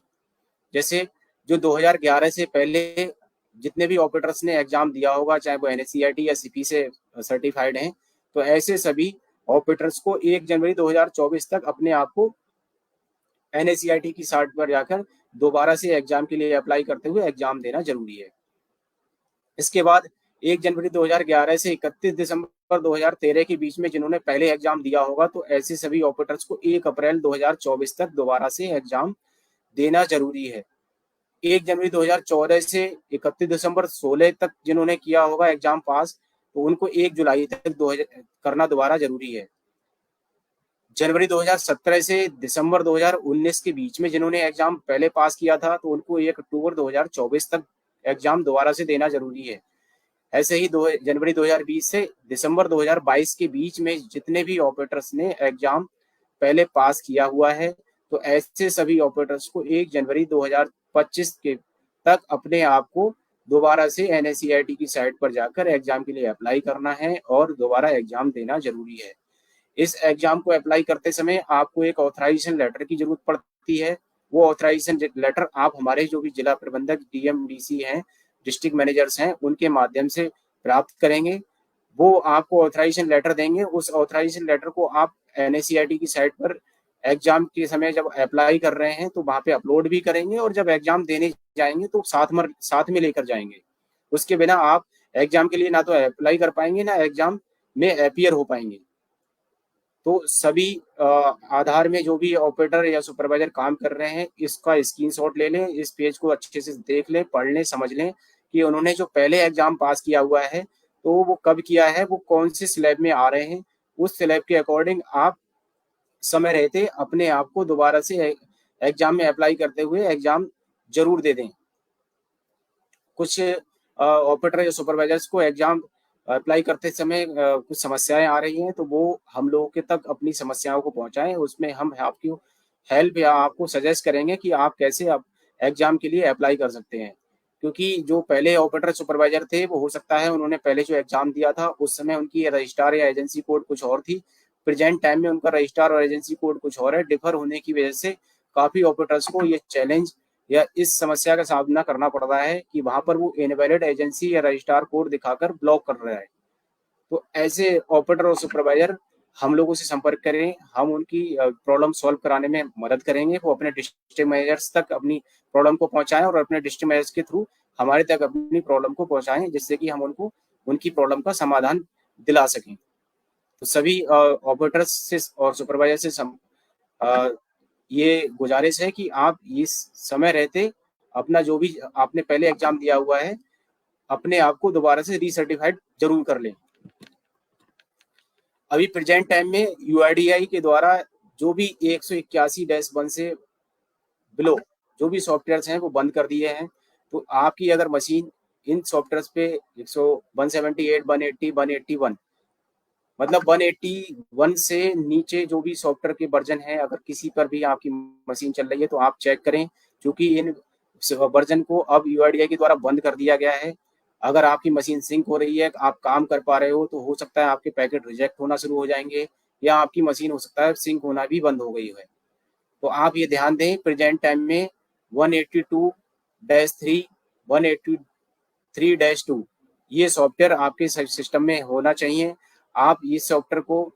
जैसे जो 2011 से पहले जितने भी ऑपरेटर्स ने एग्जाम दिया होगा चाहे वो एनएससीआईटी या सीपी से सर्टिफाइड हैं तो ऐसे सभी ऑपरेटर्स को 1 जनवरी 2024 तक अपने आप को एनएससीआईटी की साइट पर जाकर दोबारा से एग्जाम के लिए अप्लाई करते हुए एग्जाम देना जरूरी है। इसके बाद 1 जनवरी 2011 से 31 दिसंबर 2013 के बीच में जिन्होंने पहले एग्जाम दिया होगा तो ऐसे सभी ऑपरेटर्स को 1 अप्रैल 2024 तक दोबारा से एग्जाम देना जरूरी है। 1 जनवरी 2014 से 31 दिसंबर 16 तक जिन्होंने किया होगा एग्जाम पास तो उनको 1 जुलाई तक करना दोबारा जरूरी है। जनवरी 2017 से दिसंबर 2019 के बीच में जिन्होंने एग्जाम पहले पास किया था तो उनको 1 अक्टूबर 2024 तक एग्जाम दोबारा से देना जरूरी है। ऐसे ही जनवरी 2020 से दिसंबर 2022 के बीच में जितने भी ऑपरेटर्स ने एग्जाम पहले पास किया हुआ है तो ऐसे सभी ऑपरेटर्स को 1 जनवरी 2025 के तक अपने आप को दोबारा से एनएससीआईटी की साइट पर जाकर एग्जाम के लिए अप्लाई करना है और दोबारा एग्जाम देना जरूरी है। इस एग्जाम को अप्लाई करते समय आपको एक ऑथराइजेशन लेटर की जरूरत पड़ती है। वो ऑथराइजेशन लेटर आप हमारे जो भी जिला प्रबंधक डीएम डीसी हैं डिस्ट्रिक्ट मैनेजर्स हैं उनके माध्यम से प्राप्त करेंगे। वो आपको ऑथराइजेशन लेटर देंगे। उस ऑथराइजेशन लेटर को आप एनएससीआईटी की साइट पर एग्जाम के समय जब अप्लाई कर रहे हैं तो वहां पे अपलोड भी करेंगे और जब एग्जाम देने जाएंगे तो साथ में लेकर जाएंगे। उसके बिना आप एग्जाम के लिए ना तो अप्लाई कर पाएंगे ना एग्जाम में अपीयर हो पाएंगे। तो सभी आधार में जो भी ऑपरेटर या सुपरवाइजर काम कर रहे हैं इसका स्क्रीनशॉट ले लें, इस पेज को अच्छे से देख लें, पढ़ लें, समझ लें कि उन्होंने जो पहले एग्जाम पास किया हुआ है तो वो कब किया है, वो कौन से स्लैब में आ रहे हैं, उस स्लैब के अकॉर्डिंग आप समय रहते अपने आप को दोबारा से एग्जाम में अप्लाई करते हुए एग्जाम जरूर दे दें। कुछ ऑपरेटर या सुपरवाइजर्स को एग्जाम अप्लाई करते समय कुछ समस्याएं आ रही हैं, तो वो हम लोगों के तक अपनी समस्याओं को पहुंचाएं। उसमें हम आपकी हेल्प या आपको सजेस्ट करेंगे कि आप कैसे आप एग्जाम के लिए अप्लाई कर सकते हैं। क्योंकि जो पहले ऑपरेटर सुपरवाइजर थे, वो हो सकता है उन्होंने पहले जो एग्जाम दिया था उस समय उनकी रजिस्ट्रार या एजेंसी कोड कुछ और थी, प्रेजेंट टाइम में उनका रजिस्ट्रार और एजेंसी कोड कुछ और है। डिफर होने की वजह से काफी ऑपरेटर्स को ये चैलेंज या इस समस्या का सामना करना पड़ रहा है कि वहां पर वो इनवैलिड एजेंसी या रजिस्ट्रार कोड दिखाकर ब्लॉक कर रहा है। तो ऐसे ऑपरेटर और सुपरवाइजर हम लोगों से संपर्क करें, हम उनकी प्रॉब्लम सॉल्व कराने में मदद करेंगे। वो अपने डिस्ट्रिक्ट मैनेजर्स तक अपनी प्रॉब्लम को पहुंचाएं और अपने डिस्ट्रिक्ट मैनेजर्स के थ्रू हमारे तक अपनी प्रॉब्लम को पहुंचाएं, जिससे कि हम उनको उनकी प्रॉब्लम का समाधान दिला सकें। तो सभी ऑपरेटर्स से और सुपरवाइजर से ये गुजारिश है कि आप इस समय रहते अपना जो भी आपने पहले एग्जाम दिया हुआ है, अपने आप को दोबारा से रीसर्टिफाइड जरूर कर लें। अभी प्रेजेंट टाइम में यूआईडीआई के द्वारा जो भी 181-1 से बिलो जो भी सॉफ्टवेयर हैं वो बंद कर दिए हैं। तो आपकी अगर मशीन इन सॉफ्टवेयर पे 178, 180, 181 मतलब 181 से नीचे जो भी सॉफ्टवेयर के वर्जन है, अगर किसी पर भी आपकी मशीन चल रही है तो आप चेक करें, क्योंकि इन वर्जन को अब यूआईडीआई के द्वारा बंद कर दिया गया है। अगर आपकी मशीन सिंक हो रही है, आप काम कर पा रहे हो, तो हो सकता है आपके पैकेट रिजेक्ट होना शुरू हो जाएंगे या आपकी मशीन हो सकता है सिंक होना भी बंद हो गई है। तो आप ये ध्यान दें, प्रेजेंट टाइम में 182-3, 183-2 ये सॉफ्टवेयर आपके सिस्टम में होना चाहिए। आप इस सॉफ्टवेयर को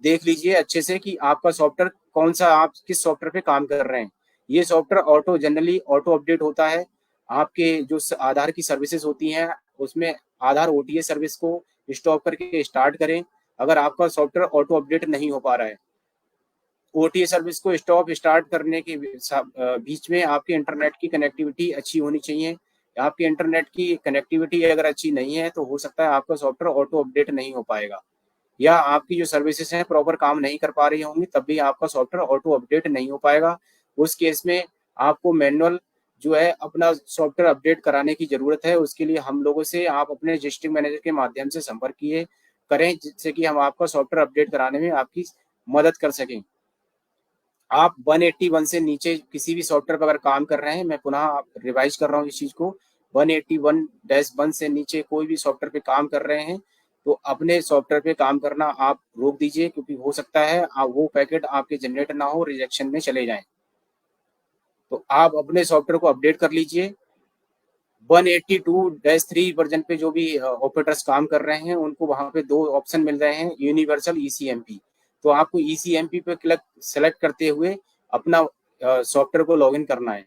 देख लीजिए अच्छे से कि आपका सॉफ्टवेयर कौन सा, आप किस सॉफ्टवेयर पे काम कर रहे हैं। ये सॉफ्टवेयर जनरली ऑटो अपडेट होता है। आपके जो आधार की सर्विसेज होती हैं उसमें आधार ओटीए सर्विस को स्टॉप करके स्टार्ट करें। अगर आपका सॉफ्टवेयर ऑटो अपडेट नहीं हो पा रहा है, ओटीए सर्विस को स्टॉप स्टार्ट करने के बीच में आपके इंटरनेट की कनेक्टिविटी अच्छी होनी चाहिए। आपकी इंटरनेट की कनेक्टिविटी अगर अच्छी नहीं है तो हो सकता है आपका सॉफ्टवेयर ऑटो अपडेट नहीं हो पाएगा, या आपकी जो सर्विसेज हैं प्रॉपर काम नहीं कर पा रही होंगी, तब भी आपका सॉफ्टवेयर ऑटो अपडेट नहीं हो पाएगा। उस केस में आपको मैनुअल जो है अपना सॉफ्टवेयर अपडेट कराने की जरूरत है। उसके लिए हम लोगों से आप अपने डिस्ट्रिक्ट मैनेजर के माध्यम से संपर्क किए करें, जिससे कि हम आपका सॉफ्टवेयर अपडेट कराने में आपकी मदद कर सकें। आप 181 से नीचे किसी भी सॉफ्टवेयर पर अगर काम कर रहे हैं, मैं पुनः रिवाइज कर रहा हूँ इस चीज को, 181-1 से नीचे कोई भी सॉफ्टवेयर पे काम कर रहे हैं तो अपने सॉफ्टवेयर पे काम करना आप रोक दीजिए, क्योंकि हो सकता है वो पैकेट आपके जनरेट ना हो, रिजेक्शन में चले जाएं। तो आप अपने सॉफ्टवेयर को अपडेट कर लीजिए। 182-3 वर्जन पे जो भी ऑपरेटर्स काम कर रहे हैं उनको वहां पे दो ऑप्शन मिल रहे हैं, यूनिवर्सल ईसीएमपी। तो आपको ईसीएमपी पे सेलेक्ट करते हुए अपना सॉफ्टवेयर को लॉगिन करना है।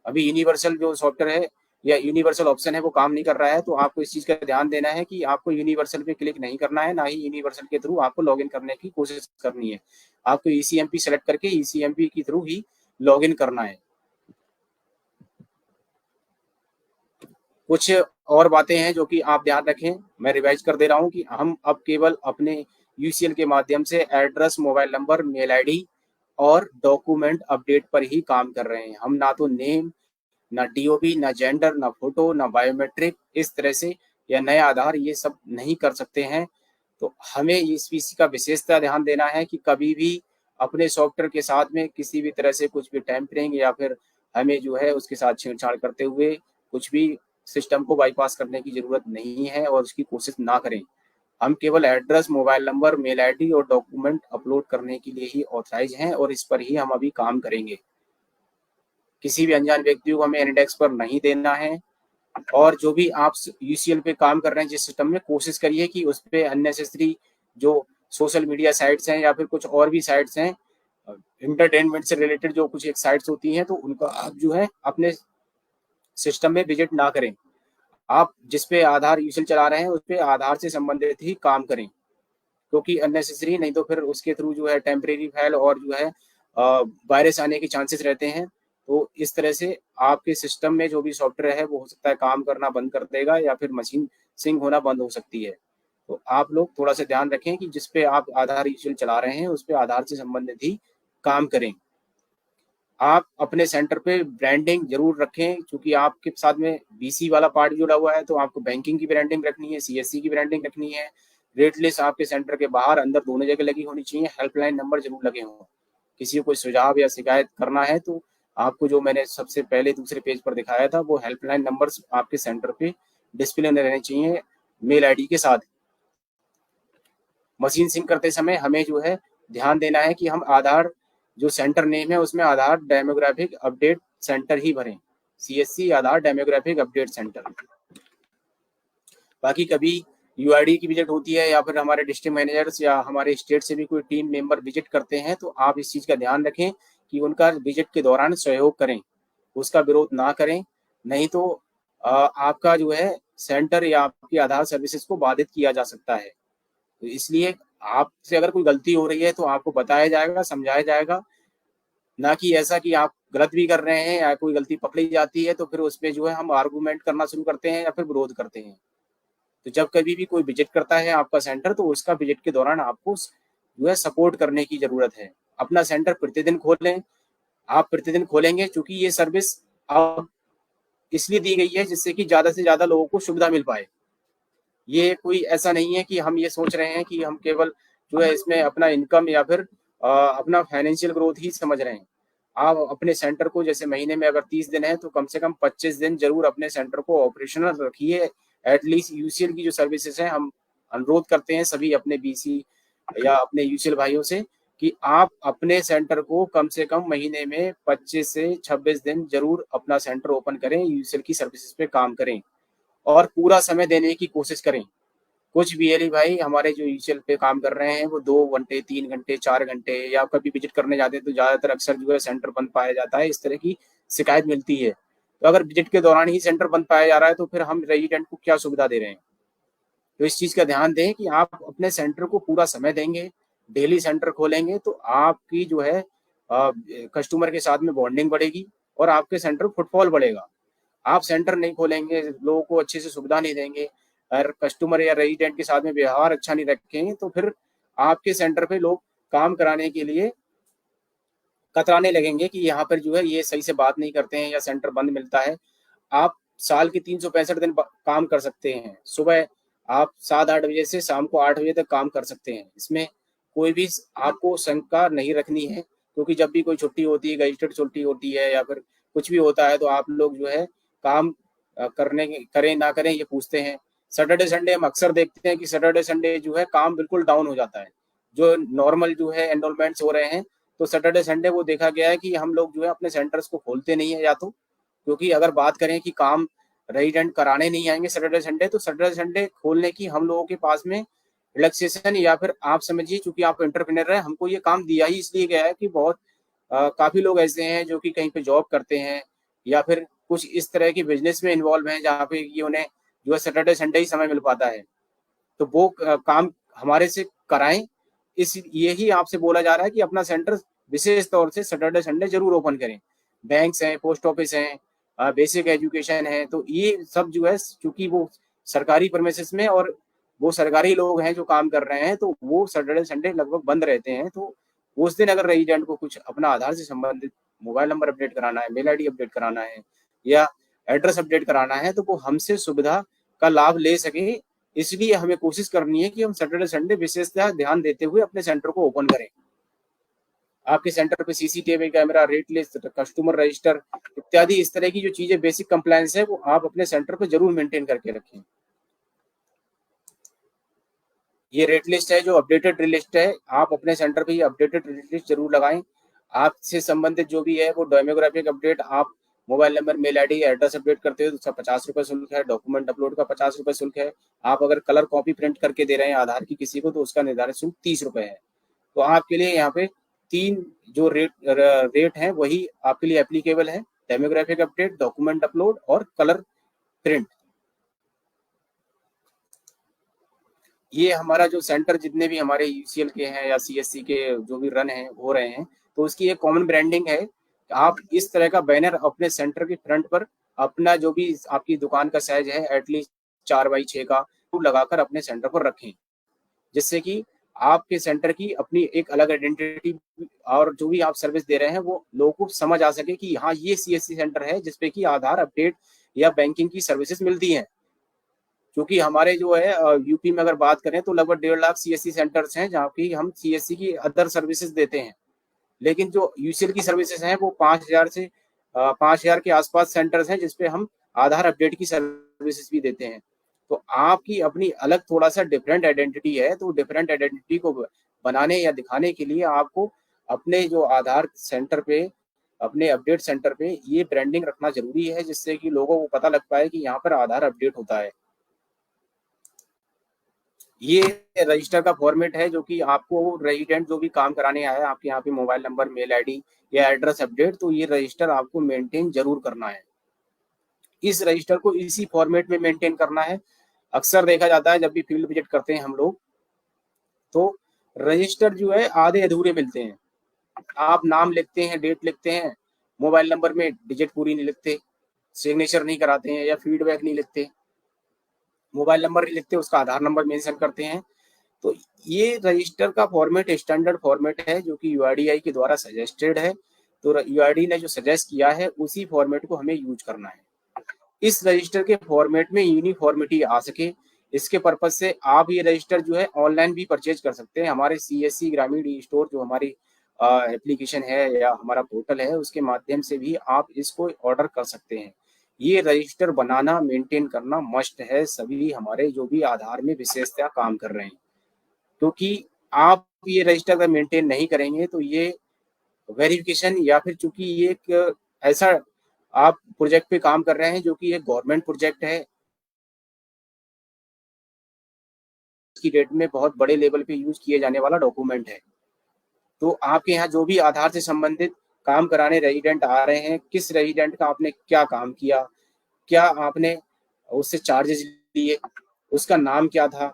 अभी यूनिवर्सल जो सॉफ्टवेयर है या यूनिवर्सल ऑप्शन है वो काम नहीं कर रहा है, तो आपको इस चीज का ध्यान देना है कि आपको यूनिवर्सल पे क्लिक नहीं करना है, ना ही यूनिवर्सल के थ्रू आपको लॉगिन करने की कोशिश करनी है। आपको ईसीएमपी सेलेक्ट करके ईसीएमपी के थ्रू ही लॉगिन करना है। कुछ और बातें हैं जो कि आप ध्यान रखें, मैं रिवाइज कर दे रहा हूं कि हम अब केवल अपने यूसीएल के माध्यम से address, mobile number, mail ID और डॉक्यूमेंट अपडेट पर ही काम कर रहे हैं। हम ना तो नेम, ना डीओबी, ना जेंडर, ना फोटो, ना बायोमेट्रिक इस तरह से या नए आधार, ये सब नहीं कर सकते हैं। तो हमें इस पीसी का विशेषता ध्यान देना है कि कभी भी अपने सॉफ्टवेयर के साथ में किसी भी तरह से कुछ भी टैंपरिंग या फिर हमें जो है उसके साथ छेड़छाड़ करते हुए कुछ भी सिस्टम को बाईपास करने की जरूरत नहीं है और उसकी कोशिश ना करें। हम केवल address, mobile number, mail ID और डॉक्यूमेंट अपलोड करने के लिए ही ऑथराइज हैं और इस पर ही हम अभी काम करेंगे। किसी भी अनजान व्यक्ति को हमें इंडेक्स पर नहीं देना है। और जो भी आप यूसीएल पे काम कर रहे हैं जिस सिस्टम में, कोशिश करिए कि उस पर अननेसेसरी जो सोशल मीडिया साइट्स हैं या फिर कुछ और भी साइट्स हैं इंटरटेनमेंट से रिलेटेड जो कुछ एक साइट्स होती हैं, तो उनका आप जो है अपने सिस्टम में विजिट ना करें। आप जिस पे आधार यूसीएल चला रहे हैं उस पे आधार से संबंधित ही काम करें, क्योंकि अननेसेसरी नहीं तो फिर उसके थ्रू जो है टेम्परेरी फाइल और जो है वायरस आने के चांसेस रहते हैं। तो इस तरह से आपके सिस्टम में जो भी सॉफ्टवेयर है वो हो सकता है काम करना बंद कर देगा या फिर मशीन सिंक होना बंद हो सकती है। तो आप लोग थोड़ा सा ध्यान रखें कि जिस पे आप आधार यूजुअल चला रहे हैं उस पे आधार से संबंधित ही काम करें। आप अपने सेंटर पे ब्रांडिंग जरूर रखें, क्योंकि आपके साथ में बीसी वाला पार्ट जुड़ा हुआ है, तो आपको बैंकिंग की ब्रांडिंग रखनी है, सीएससी की ब्रांडिंग रखनी है। रेट लिस्ट आपके सेंटर के बाहर अंदर दोनों जगह लगी होनी चाहिए। हेल्पलाइन नंबर जरूर लगे हों। किसी को कोई सुझाव या शिकायत करना है तो आपको जो मैंने सबसे पहले दूसरे पेज पर दिखाया था वो हेल्पलाइन नंबर्स आपके सेंटर पे डिस्प्ले में रहने चाहिए मेल आईडी के साथ। मशीन सिंक करते समय हमें जो है ध्यान देना है कि हम आधार जो सेंटर नेम है उसमें आधार डेमोग्राफिक अपडेट सेंटर ही भरें, सीएससी आधार डेमोग्राफिक अपडेट सेंटर। बाकी कभी यूआईडी की विजिट होती है या फिर हमारे डिस्ट्रिक्ट मैनेजर्स या हमारे स्टेट से भी कोई टीम मेंबर विजिट करते हैं, तो आप इस चीज का ध्यान रखें कि उनका विजिट के दौरान सहयोग करें, उसका विरोध ना करें, नहीं तो आपका जो है सेंटर या आपकी आधार सर्विसेज को बाधित किया जा सकता है। तो इसलिए आपसे अगर कोई गलती हो रही है तो आपको बताया जाएगा, समझाया जाएगा, ना कि ऐसा कि आप गलत भी कर रहे हैं या कोई गलती पकड़ी जाती है तो फिर उस पे जो है हम आर्गूमेंट करना शुरू करते हैं या फिर विरोध करते हैं। तो जब कभी भी कोई विजिट करता है आपका सेंटर, तो उसका विजिट के दौरान आपको जो है सपोर्ट करने की जरूरत है। अपना सेंटर प्रतिदिन खोलें। आप प्रतिदिन खोलेंगे क्योंकि ये सर्विस अब इसलिए दी गई है जिससे कि ज्यादा से ज्यादा लोगों को सुविधा मिल पाए। ये कोई ऐसा नहीं है कि हम ये सोच रहे हैं कि हम केवल जो है इसमें अपना इनकम या फिर अपना फाइनेंशियल ग्रोथ ही समझ रहे हैं। आप अपने सेंटर को जैसे महीने में अगर 30 दिन है तो कम से कम 25 दिन जरूर अपने सेंटर को ऑपरेशनल रखिए। एटलीस्ट यूसीएल की जो सर्विसेज हैं हम अनुरोध करते हैं सभी अपने बीसी या अपने यूसीएल भाइयों से कि आप अपने सेंटर को कम से कम महीने में 25 से 26 दिन जरूर अपना सेंटर ओपन करें, यूसीएल की सर्विसेज पे काम करें और पूरा समय देने की कोशिश करें। कुछ बीएलई भाई हमारे जो यूसीएल पे काम कर रहे हैं वो 2 घंटे 3 घंटे 4 घंटे या कभी विजिट करने जाते हैं तो ज्यादातर अक्सर जो है सेंटर बंद पाया जाता है, इस तरह की शिकायत मिलती है। तो अगर विजिट के दौरान ही सेंटर बंद पाया जा रहा है तो फिर हम रेजिडेंट को क्या सुविधा दे रहे हैं। तो इस चीज का ध्यान दें कि आप अपने सेंटर को पूरा समय देंगे, डेली सेंटर खोलेंगे तो आपकी जो है कस्टमर के साथ में बॉन्डिंग बढ़ेगी और आपके सेंटर फुटफॉल बढ़ेगा। आप सेंटर नहीं खोलेंगे, लोगों को अच्छे से सुविधा नहीं देंगे, अगर कस्टमर या रेजिडेंट के साथ में व्यवहार अच्छा नहीं रखेंगे तो फिर आपके सेंटर पे लोग काम कराने के लिए कतराने लगेंगे कि यहाँ पर जो है ये सही से बात नहीं करते हैं या सेंटर बंद मिलता है। आप साल के 365 दिन काम कर सकते हैं। सुबह आप 7-8 बजे से शाम को 8 बजे तक काम कर सकते हैं। इसमें कोई भी आपको शंका नहीं रखनी है, क्योंकि जब भी कोई छुट्टी होती है, गजिस्टेड छुट्टी होती है या फिर कुछ भी होता है तो आप लोग जो है काम करने करें ना करें ये पूछते हैं। सैटरडे संडे हम अक्सर देखते हैं कि सैटरडे संडे जो है काम बिल्कुल डाउन हो जाता है। जो नॉर्मल जो है एनरोलमेंट्स हो रहे हैं तो सैटरडे संडे वो देखा गया है कि हम लोग जो है अपने सेंटर्स को खोलते नहीं है, या तो क्योंकि अगर बात करें कि काम रेजिडेंट कराने नहीं आएंगे सैटरडे संडे, तो सैटरडे संडे खोलने की हम लोगों के पास में रिलैक्सेशन या फिर आप समझिए चूंकि आप एंटरप्रेन्योर है, हमको ये काम दिया ही इसलिए गया है कि बहुत काफी लोग ऐसे हैं जो कि कहीं पे जॉब करते हैं या फिर कुछ इस तरह की बिजनेस में इन्वॉल्व हैं जहाँ पे ये उन्हें जो है सैटरडे संडे ही समय मिल पाता है, तो वो काम हमारे से कराएं। इस यही आपसे बोला जा रहा है कि अपना सेंटर विशेष तौर से सैटरडे संडे जरूर ओपन करें। बैंक्स हैं, पोस्ट ऑफिस हैं, बेसिक एजुकेशन है, तो ये सब जो है चूंकि वो सरकारी परमिसेस में और वो सरकारी लोग हैं जो काम कर रहे हैं तो वो सैटरडे संडे लगभग बंद रहते हैं। तो उस दिन अगर रेजिडेंट को कुछ अपना आधार से संबंधित मोबाइल नंबर अपडेट कराना है, मेल आईडी अपडेट कराना है या एड्रेस अपडेट कराना है तो वो हमसे सुविधा का लाभ ले सके। इसलिए हमें कोशिश करनी है कि हम सैटरडे संडे विशेषतः ध्यान देते हुए अपने सेंटर को ओपन करें। आपके सेंटर पे CCTV camera, rate list, customer register इत्यादि इस तरह की जो चीजें बेसिक कंप्लायंस है वो आप अपने सेंटर पे जरूर मेंटेन करके रखें। ये रेट लिस्ट है जो अपडेटेड लिस्ट है, आप अपने सेंटर पे ये अपडेटेड रेट लिस्ट जरूर लगाएं। आपसे संबंधित जो भी है वो डेमोग्राफिक अपडेट आप mobile number, mail ID, address update करते हो तो उसका 50 रुपये शुल्क है, डॉक्यूमेंट अपलोड का 50 रुपये शुल्क है। आप अगर कलर कॉपी प्रिंट करके दे रहे हैं आधार की किसी को तो उसका निर्धारित शुल्क 30 रुपये है। तो आपके लिए यहाँ पे 3 जो रेट है वही आपके लिए एप्लीकेबल है, डेमोग्राफिक अपडेट, डॉक्यूमेंट अपलोड और कलर प्रिंट। ये हमारा जो सेंटर जितने भी हमारे यूसीएल के हैं या सीएससी के जो भी रन हैं हो रहे हैं तो उसकी एक कॉमन ब्रांडिंग है। आप इस तरह का बैनर अपने सेंटर के फ्रंट पर अपना जो भी आपकी दुकान का साइज है एटलीस्ट 4x6 का लगाकर अपने सेंटर पर रखें, जिससे कि आपके सेंटर की अपनी एक अलग आइडेंटिटी और जो भी आप सर्विस दे रहे हैं वो लोगों को समझ आ सके कि हाँ, ये सीएससी सेंटर है जिसपे कि आधार अपडेट या बैंकिंग की सर्विसेज मिलती हैं। क्योंकि हमारे जो है यूपी में अगर बात करें तो लगभग 1.5 लाख सीएससी सेंटर्स हैं जहाँ की हम सीएससी की अदर सर्विसेज देते हैं। लेकिन जो यूसीएल की सर्विसेज हैं वो 5,000 से 5,000 के आसपास सेंटर्स हैं जिसपे हम आधार अपडेट की सर्विसेज भी देते हैं। तो आपकी अपनी अलग थोड़ा-सा डिफरेंट आइडेंटिटी है, तो डिफरेंट आइडेंटिटी को बनाने या दिखाने के लिए आपको अपने जो आधार सेंटर पे, अपने अपडेट सेंटर पे ये ब्रांडिंग रखना ज़रूरी है, जिससे कि लोगों को पता लग पाए कि यहाँ पर आधार अपडेट होता है। ये रजिस्टर का फॉर्मेट है जो कि आपको रेजिडेंट जो भी काम कराने आया है, आपके यहाँ पे मोबाइल नंबर, मेल आईडी या एड्रेस अपडेट, तो ये रजिस्टर आपको मेंटेन ज़रूर करना है। इस रजिस्टर को इसी फॉर्मेट में मेंटेन करना है। अक्सर देखा जाता है जब भी फील्ड विजिट करते हैं हम लोग, तो रजिस्टर जो है आधे अधूरे मिलते हैं। आप नाम लिखते हैं, डेट लिखते हैं, मोबाइल नंबर में डिजिट पूरी नहीं लिखते, सिग्नेचर नहीं कराते हैं या फीडबैक नहीं लिखते, मोबाइल नंबर नहीं लिखते, उसका आधार नंबर मेंशन करते हैं। तो ये रजिस्टर का फॉर्मेट स्टैंडर्ड फॉर्मेट है जो कि यूआईडीआई के द्वारा सजेस्टेड है। तो यूआईडी ने जो सजेस्ट किया है उसी फॉर्मेट को हमें यूज करना है। इस रजिस्टर के फॉर्मेट में यूनिफॉर्मिटी आ सके, इसके पर्पज से आप ये रजिस्टर जो है ऑनलाइन भी परचेज कर सकते हैं। हमारे सीएससी ग्रामीण ई स्टोर जो हमारी एप्लीकेशन है या हमारा पोर्टल है उसके माध्यम से भी आप इसको ऑर्डर कर सकते हैं। ये रजिस्टर बनाना, मेंटेन करना मस्ट है सभी हमारे जो भी आधार में विशेषतः काम कर रहे हैं। क्योंकि आप ये रजिस्टर अगर मेंटेन नहीं करेंगे तो ये वेरिफिकेशन या फिर चूंकि ये एक ऐसा आप प्रोजेक्ट पे काम कर रहे हैं जो कि एक गवर्नमेंट प्रोजेक्ट है, की डेट में बहुत बड़े लेवल पे यूज किए जाने वाला डॉक्यूमेंट है। तो आपके यहाँ जो भी आधार से संबंधित काम कराने रेजिडेंट आ रहे हैं, किस रेजिडेंट का आपने क्या काम किया, क्या आपने उससे चार्जेस लिए, उसका नाम क्या था,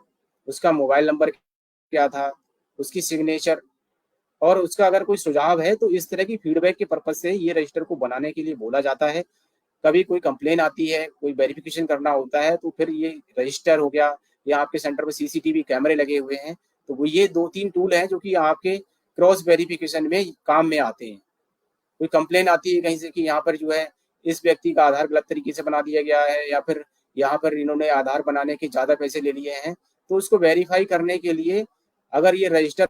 उसका मोबाइल नंबर क्या था, उसकी सिग्नेचर और उसका अगर कोई सुझाव है, तो इस तरह की फीडबैक के पर्पज से ये रजिस्टर को बनाने के लिए बोला जाता है। कभी कोई कंप्लेन आती है, कोई वेरिफिकेशन करना होता है, तो फिर ये रजिस्टर हो गया या आपके सेंटर में सीसीटीवी कैमरे लगे हुए हैं, तो वो ये 2-3 टूल हैं जो कि आपके क्रॉस वेरिफिकेशन में काम में आते हैं। कोई कंप्लेन आती है कहीं से कि यहाँ पर जो है इस व्यक्ति का आधार गलत तरीके से बना दिया गया है या फिर यहाँ पर इन्होंने आधार बनाने के ज़्यादा पैसे ले लिए हैं, तो उसको वेरीफाई करने के लिए अगर ये रजिस्टर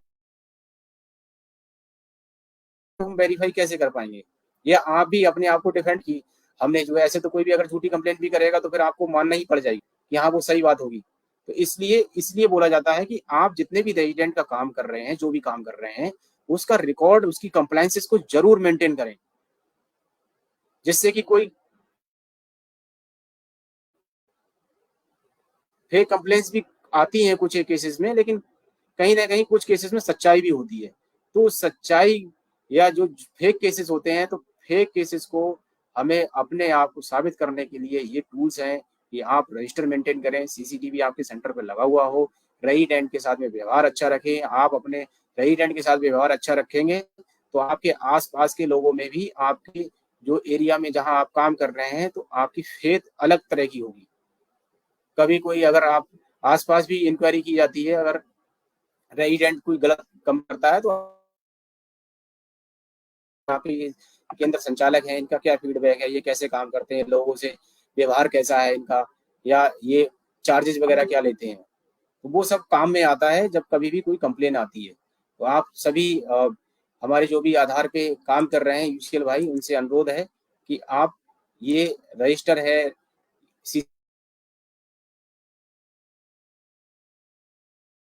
हम वेरीफाई कैसे कर पाएंगे? या आप भी अपने आप को डिफेंड की हमने जो है ऐसे तो कोई भी अगर झूठी कंप्लेंट भी करेगा तो फिर आपको मानना ही पड़ जाएगी कि हाँ वो सही बात होगी। तो इसलिए इसलिए बोला जाता है कि आप जितने भी रेजिडेंट का काम कर रहे हैं, जो भी काम कर रहे हैं, उसका रिकॉर्ड, उसकी कंप्लायंसेस को जरूर मेंटेन करें, जिससे कि कोई फेक कंप्लेंट्स भी आती हैं कुछ केसेस में, लेकिन कहीं ना कहीं कुछ केसेस में सच्चाई भी होती है। तो सच्चाई या जो फेक केसेस होते हैं, तो फेक केसेस को हमें अपने आप को साबित करने के लिए ये टूल्स हैं कि आप रजिस्टर मेंटेन करें, सीसीटीवी आपके सेंटर पर लगा हुआ हो, रेजिडेंट के साथ में व्यवहार अच्छा रखें। आप अपने रेजिडेंट के साथ व्यवहार अच्छा रखेंगे तो आपके आसपास के लोगों में भी आपके जो एरिया में जहां आप काम कर रहे हैं तो आपकी फेथ अलग तरह की होगी। कभी कोई अगर आप आसपास भी इंक्वायरी की जाती है, अगर रेजिडेंट कोई गलत काम करता है तो यहाँ पे ये केंद्र संचालक है, इनका क्या फीडबैक है, ये कैसे काम करते हैं, लोगों से व्यवहार कैसा है इनका, या ये चार्जेस वगैरह क्या लेते हैं, तो वो सब काम में आता है जब कभी भी कोई कंप्लेन आती है। तो आप सभी हमारे जो भी आधार पे काम कर रहे हैं यूसीएल भाई, उनसे अनुरोध है कि आप ये रजिस्टर है,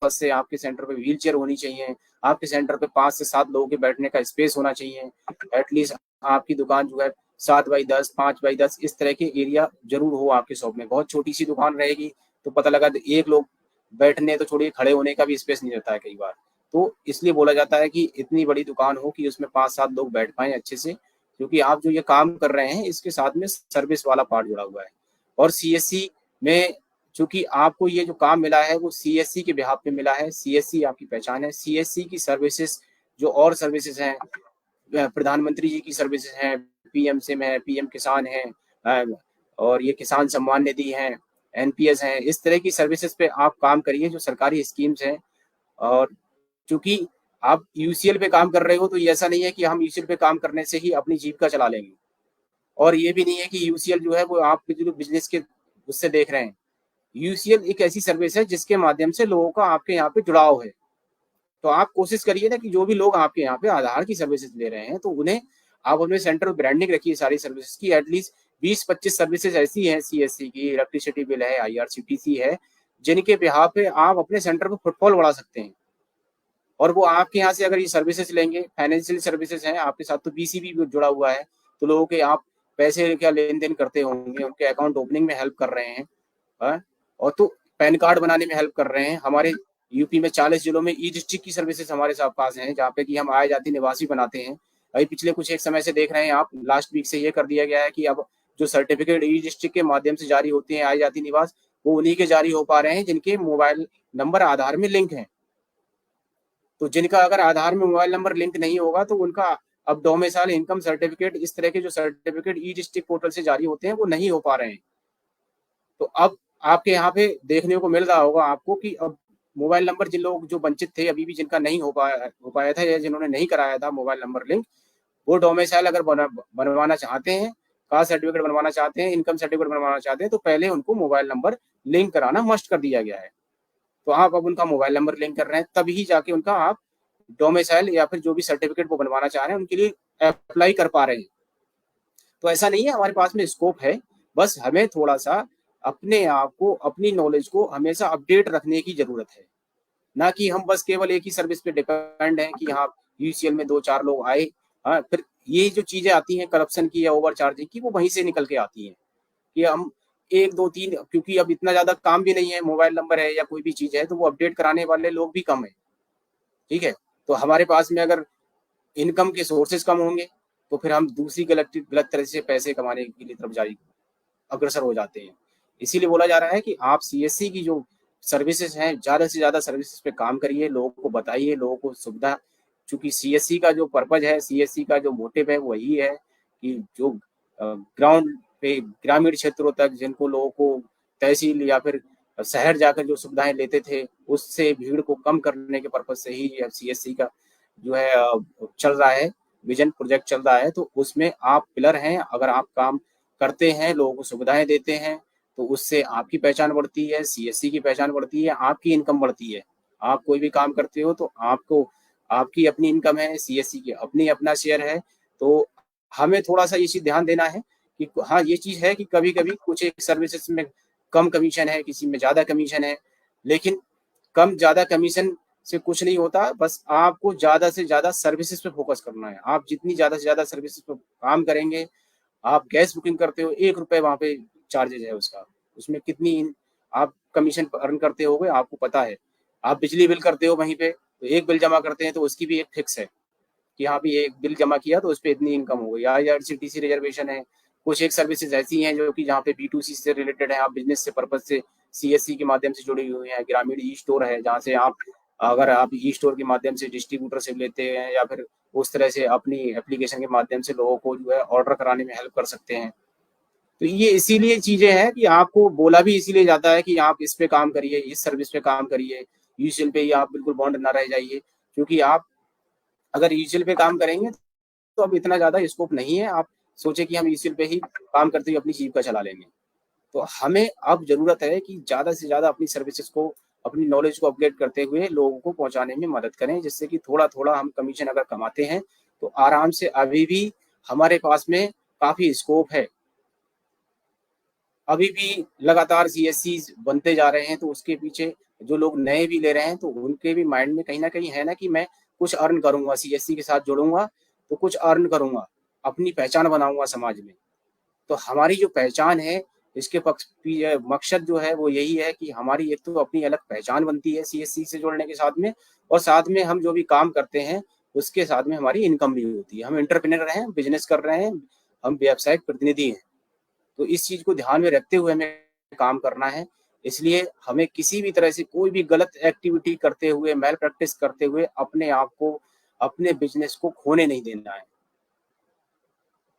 से आपके सेंटर पे व्हील चेयर होनी चाहिए, आपके सेंटर पे 5 से 7 लोगों के बैठने का स्पेस होना चाहिए, एटलीस्ट आपकी दुकान जो है 7x10, 5x10 इस तरह के एरिया जरूर हो आपके शॉप में। बहुत छोटी सी दुकान रहेगी तो पता लगा एक लोग बैठने तो छोड़िए, खड़े होने का भी स्पेस नहीं रहता है कई बार। तो इसलिए बोला जाता है कि इतनी बड़ी दुकान हो कि उसमें 5-7 लोग बैठ पाए अच्छे से, क्योंकि आप जो ये काम कर रहे हैं इसके साथ में सर्विस वाला पार्ट जुड़ा हुआ है। और सीएससी में चूंकि आपको ये जो काम मिला है वो सीएससी के बिहाफ पे मिला है, सीएससी आपकी पहचान है, सीएससी की सर्विसेज जो और सर्विसेज हैं, प्रधानमंत्री जी की सर्विसेज हैं, पीएम सिम है, पीएम किसान है, और ये किसान सम्मान निधि है, एनपीएस हैं, इस तरह की सर्विसेज पे आप काम करिए जो सरकारी स्कीम्स हैं। और चूंकि आप यूसीएल पे काम कर रहे हो तो ये ऐसा नहीं है कि हम यूसीएल पे काम करने से ही अपनी जीविका चला लेंगे, और ये भी नहीं है कि यूसीएल जो है वो आप जो बिजनेस के उससे देख रहे हैं। यूसीएल एक ऐसी सर्विस है जिसके माध्यम से लोगों का आपके यहाँ पे जुड़ाव है। तो आप कोशिश करिए ना कि जो भी लोग आपके यहाँ पे आधार की सर्विसेज ले रहे हैं तो उन्हें आप अपने सेंटर में ब्रांडिंग रखिए सारी सर्विसेज की। एटलीस्ट 20-25 सर्विसेज ऐसी हैं, सीएससी की, इलेक्ट्रिसिटी बिल है, आईआरसीटीसी है, जिनके बिहार पे आप अपने सेंटर पे फुटफॉल बढ़ा सकते हैं। और वो आपके यहाँ से अगर ये सर्विसेज लेंगे, फाइनेंशियल सर्विसेज हैं आपके साथ, तो बीसीबी भी जुड़ा हुआ है, तो लोगों के आप पैसे क्या लेन देन करते होंगे, उनके अकाउंट ओपनिंग में हेल्प कर रहे हैं, और तो पैन कार्ड बनाने में हेल्प कर रहे हैं। हमारे यूपी में 40 जिलों में ई डिस्ट्रिक्ट की सर्विसेज हमारे साथ पास हैं, जहाँ पे कि हम आय जाति निवासी बनाते हैं। अभी पिछले कुछ एक समय से देख रहे हैं आप, लास्ट वीक से ये कर दिया गया है कि अब जो सर्टिफिकेट ई डिस्ट्रिक्ट के माध्यम से जारी होते हैं आय जाति निवास, वो उन्हीं के जारी हो पा रहे हैं जिनके मोबाइल नंबर आधार में लिंक है। तो जिनका अगर आधार में मोबाइल नंबर लिंक नहीं होगा तो उनका अब डोमिसाइल, इनकम सर्टिफिकेट, इस तरह के जो सर्टिफिकेट ई डिस्ट्रिक्ट पोर्टल से जारी होते हैं वो नहीं हो पा रहे हैं। तो अब आपके यहाँ पे देखने को मिल रहा होगा आपको कि अब मोबाइल नंबर जिन लोग जो वंचित थे अभी भी, जिनका नहीं हो पाया था या जिन्होंने नहीं कराया था मोबाइल नंबर लिंक, वो डोमिसाइल अगर बनवाना चाहते हैं, कास्ट सर्टिफिकेट बनवाना चाहते हैं, इनकम सर्टिफिकेट बनवाना चाहते हैं, तो पहले उनको मोबाइल नंबर लिंक कराना मस्ट कर दिया गया है। तो आप अब उनका मोबाइल नंबर लिंक कर रहे हैं, तभी जाके उनका आप डोमिसाइल या फिर जो भी सर्टिफिकेट वो बनवाना चाह रहे हैं उनके लिए अप्लाई कर पा रहे हैं। तो ऐसा नहीं है, हमारे पास में स्कोप है, बस हमें थोड़ा सा अपने आप को, अपनी नॉलेज को हमेशा अपडेट रखने की जरूरत है। ना कि हम बस केवल एक ही सर्विस पे डिपेंड हैं कि हाँ यूसीएल में 2-4 लोग आए, हाँ, फिर ये जो चीजें आती हैं करप्शन की या ओवर चार्जिंग की, वो वहीं से निकल के आती हैं कि हम 1-2-3, क्योंकि अब इतना ज्यादा काम भी नहीं है, मोबाइल नंबर है या कोई भी चीज है तो वो अपडेट कराने वाले लोग भी कम है। ठीक है, तो हमारे पास में अगर इनकम के सोर्सेज कम होंगे तो फिर हम दूसरी गलत तरह से पैसे कमाने की तरफ जारी अग्रसर हो जाते हैं। इसीलिए बोला जा रहा है कि आप सीएससी की जो सर्विसेज हैं, ज्यादा से ज्यादा सर्विसेज पे काम करिए, लोगों को बताइए, लोगों को सुविधा, चूंकि सीएससी का जो पर्पज है, सीएससी का जो मोटिव है वही है कि जो ग्राउंड पे ग्रामीण क्षेत्रों तक जिनको लोगों को तहसील या फिर शहर जाकर जो सुविधाएं लेते थे उससे भीड़ को कम करने के पर्पज से ही सीएससी का जो है चल रहा है, विजन प्रोजेक्ट चल रहा है। तो उसमें आप पिलर हैं, अगर आप काम करते हैं, लोगों को सुविधाएं देते हैं, तो उससे आपकी पहचान बढ़ती है, सीएससी की पहचान बढ़ती है, आपकी इनकम बढ़ती है। आप कोई भी काम करते हो तो आपको आपकी अपनी इनकम है, सीएससी की अपनी अपना शेयर है। तो हमें थोड़ा सा ये चीज ध्यान देना है कि हाँ ये चीज है कि कभी कभी कुछ एक सर्विसेज में कम कमीशन है, किसी में ज्यादा कमीशन है, लेकिन कम ज्यादा कमीशन से कुछ नहीं होता, बस आपको ज्यादा से ज्यादा सर्विसेज पे फोकस करना है। आप जितनी ज्यादा से ज्यादा सर्विसेज पे काम करेंगे, आप गैस बुकिंग करते हो, 1 रुपए वहां पे चार्जेज है उसका, उसमें कितनी आप कमीशन अर्न करते हो आपको पता है। आप बिजली बिल करते हो वहीं पे, तो एक बिल जमा करते हैं तो उसकी भी एक फिक्स है कि हाँ भी एक बिल जमा किया तो उस पर इतनी इनकम हो गई। आईआरसीटीसी रिजर्वेशन है, कुछ एक सर्विसेज ऐसी हैं जो कि जहाँ पे B2C से रिलेटेड है, आप बिजनेस से पर्पज से सीएससी के माध्यम से जुड़ी हुई हैं। ग्रामीण ई स्टोर है जहाँ से आप, अगर आप ई स्टोर के माध्यम से डिस्ट्रीब्यूटर से लेते हैं या फिर उस तरह से अपनी एप्लीकेशन के माध्यम से लोगों को जो है ऑर्डर कराने में हेल्प कर सकते हैं। तो ये इसीलिए चीजें हैं कि आपको बोला भी इसीलिए जाता है कि आप इस पे काम करिए, इस सर्विस पे काम करिए, यूसीएल पे ही आप बिल्कुल बॉन्ड ना रह जाइए। क्योंकि आप अगर यूसीएल पे काम करेंगे तो अब इतना ज्यादा स्कोप नहीं है, आप सोचे कि हम यूसीएल पे ही काम करते हुए अपनी जीविका चला लेंगे। तो हमें अब जरूरत है कि ज्यादा से ज्यादा अपनी सर्विसेज को, अपनी नॉलेज को अपग्रेड करते हुए लोगों को पहुंचाने में मदद करें, जिससे कि थोड़ा थोड़ा हम कमीशन अगर कमाते हैं तो आराम से अभी भी हमारे पास में काफी स्कोप है। अभी भी लगातार सीएससी बनते जा रहे हैं, तो उसके पीछे जो लोग नए भी ले रहे हैं तो उनके भी माइंड में कहीं ना कहीं है ना कि मैं कुछ अर्न करूंगा, सीएससी के साथ जुड़ूंगा तो कुछ अर्न करूंगा, अपनी पहचान बनाऊंगा समाज में। तो हमारी जो पहचान है, इसके पक्ष मकसद जो है वो यही है कि हमारी एक तो अपनी अलग पहचान बनती है सीएससी से जुड़ने के साथ में, और साथ में हम जो भी काम करते हैं उसके साथ में हमारी इनकम भी होती है। हम एंटरप्रेन्योर हैं, बिजनेस कर रहे हैं, हम व्यावसायिक प्रतिनिधि हैं। तो इस चीज को ध्यान में रखते हुए हमें काम करना है। इसलिए हमें किसी भी तरह से कोई भी गलत एक्टिविटी करते हुए, मैल प्रैक्टिस करते हुए अपने आप को, अपने बिजनेस को खोने नहीं देना है।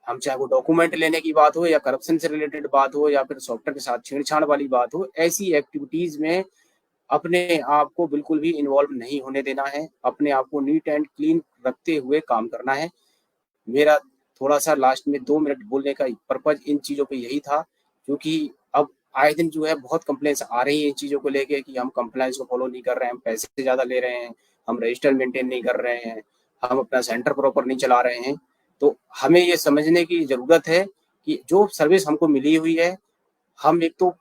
हम चाहे वो डॉक्यूमेंट लेने की बात हो या करप्शन से रिलेटेड बात हो या फिर सॉफ्टवेयर के साथ छेड़छाड़ वाली बात हो, ऐसी एक्टिविटीज में अपने आप को बिल्कुल भी इन्वॉल्व नहीं होने देना है। अपने आप को नीट एंड क्लीन रखते हुए काम करना है। मेरा थोड़ा-सा लास्ट में 2 मिनट बोलने का पर्पज़ इन चीज़ों पे यही था, क्योंकि अब आए दिन जो है बहुत कंप्लेंट्स आ रही हैं इन चीज़ों को लेके कि हम कंप्लायंस को फॉलो नहीं कर रहे हैं, हम पैसे से ज़्यादा ले रहे हैं, हम रजिस्टर मेंटेन नहीं कर रहे हैं, हम अपना सेंटर प्रॉपर नहीं चला रहे हैं। तो हमें ये समझने की ज़रूरत है कि जो सर्विस हमको मिली हुई है, हम एक तो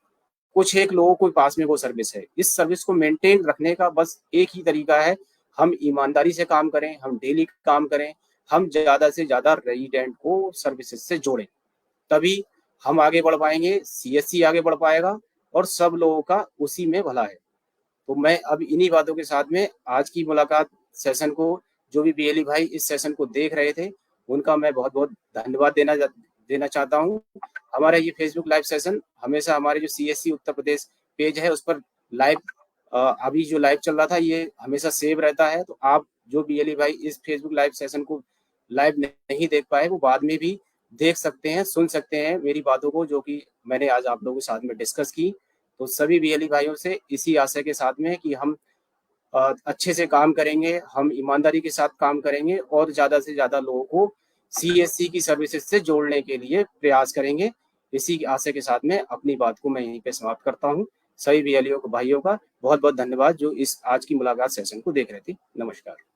कुछ एक लोगों के पास में वो सर्विस है। इस सर्विस को मेंटेन रखने का बस एक ही तरीका है, हम ईमानदारी से काम करें, हम डेली काम करें, हम ज़्यादा से ज़्यादा रेज़िडेंट को सर्विसेज़ से जोड़ें। तभी हम आगे बढ़ पाएँगे, सीएससी आगे बढ़ पाएगा और सब लोगों का उसी में भला है। तो मैं अब इन्हीं बातों के साथ में आज की मुलाकात सेशन को जो भी बीएलई भाई इस सेशन को देख रहे थे, उनका मैं बहुत-बहुत धन्यवाद देना चाहता हूँ। हमारा ये फेसबुक लाइव सेशन हमेशा हमारे जो सीएससी उत्तर प्रदेश पेज है उस पर लाइव अभी जो लाइव चल रहा था ये हमेशा सेव रहता है। तो आप जो बीएलई भाई इस फेसबुक लाइव सेशन को लाइव नहीं देख पाए वो बाद में भी देख सकते हैं, सुन सकते हैं मेरी बातों को जो कि मैंने आज आप लोगों के साथ में डिस्कस की। तो सभी बीएलई भाइयों से इसी आशय के साथ में कि हम अच्छे से काम करेंगे, हम ईमानदारी के साथ काम करेंगे और ज़्यादा से ज़्यादा लोगों को सीएससी की सर्विसेज से जोड़ने के लिए प्रयास करेंगे। इसी की आशय के साथ में अपनी बात को मैं यहीं पे समाप्त करता हूँ। सभी बीएलईओ को भाइयों का बहुत-बहुत धन्यवाद जो इस आज की मुलाकात सेशन को देख रहे थे। नमस्कार।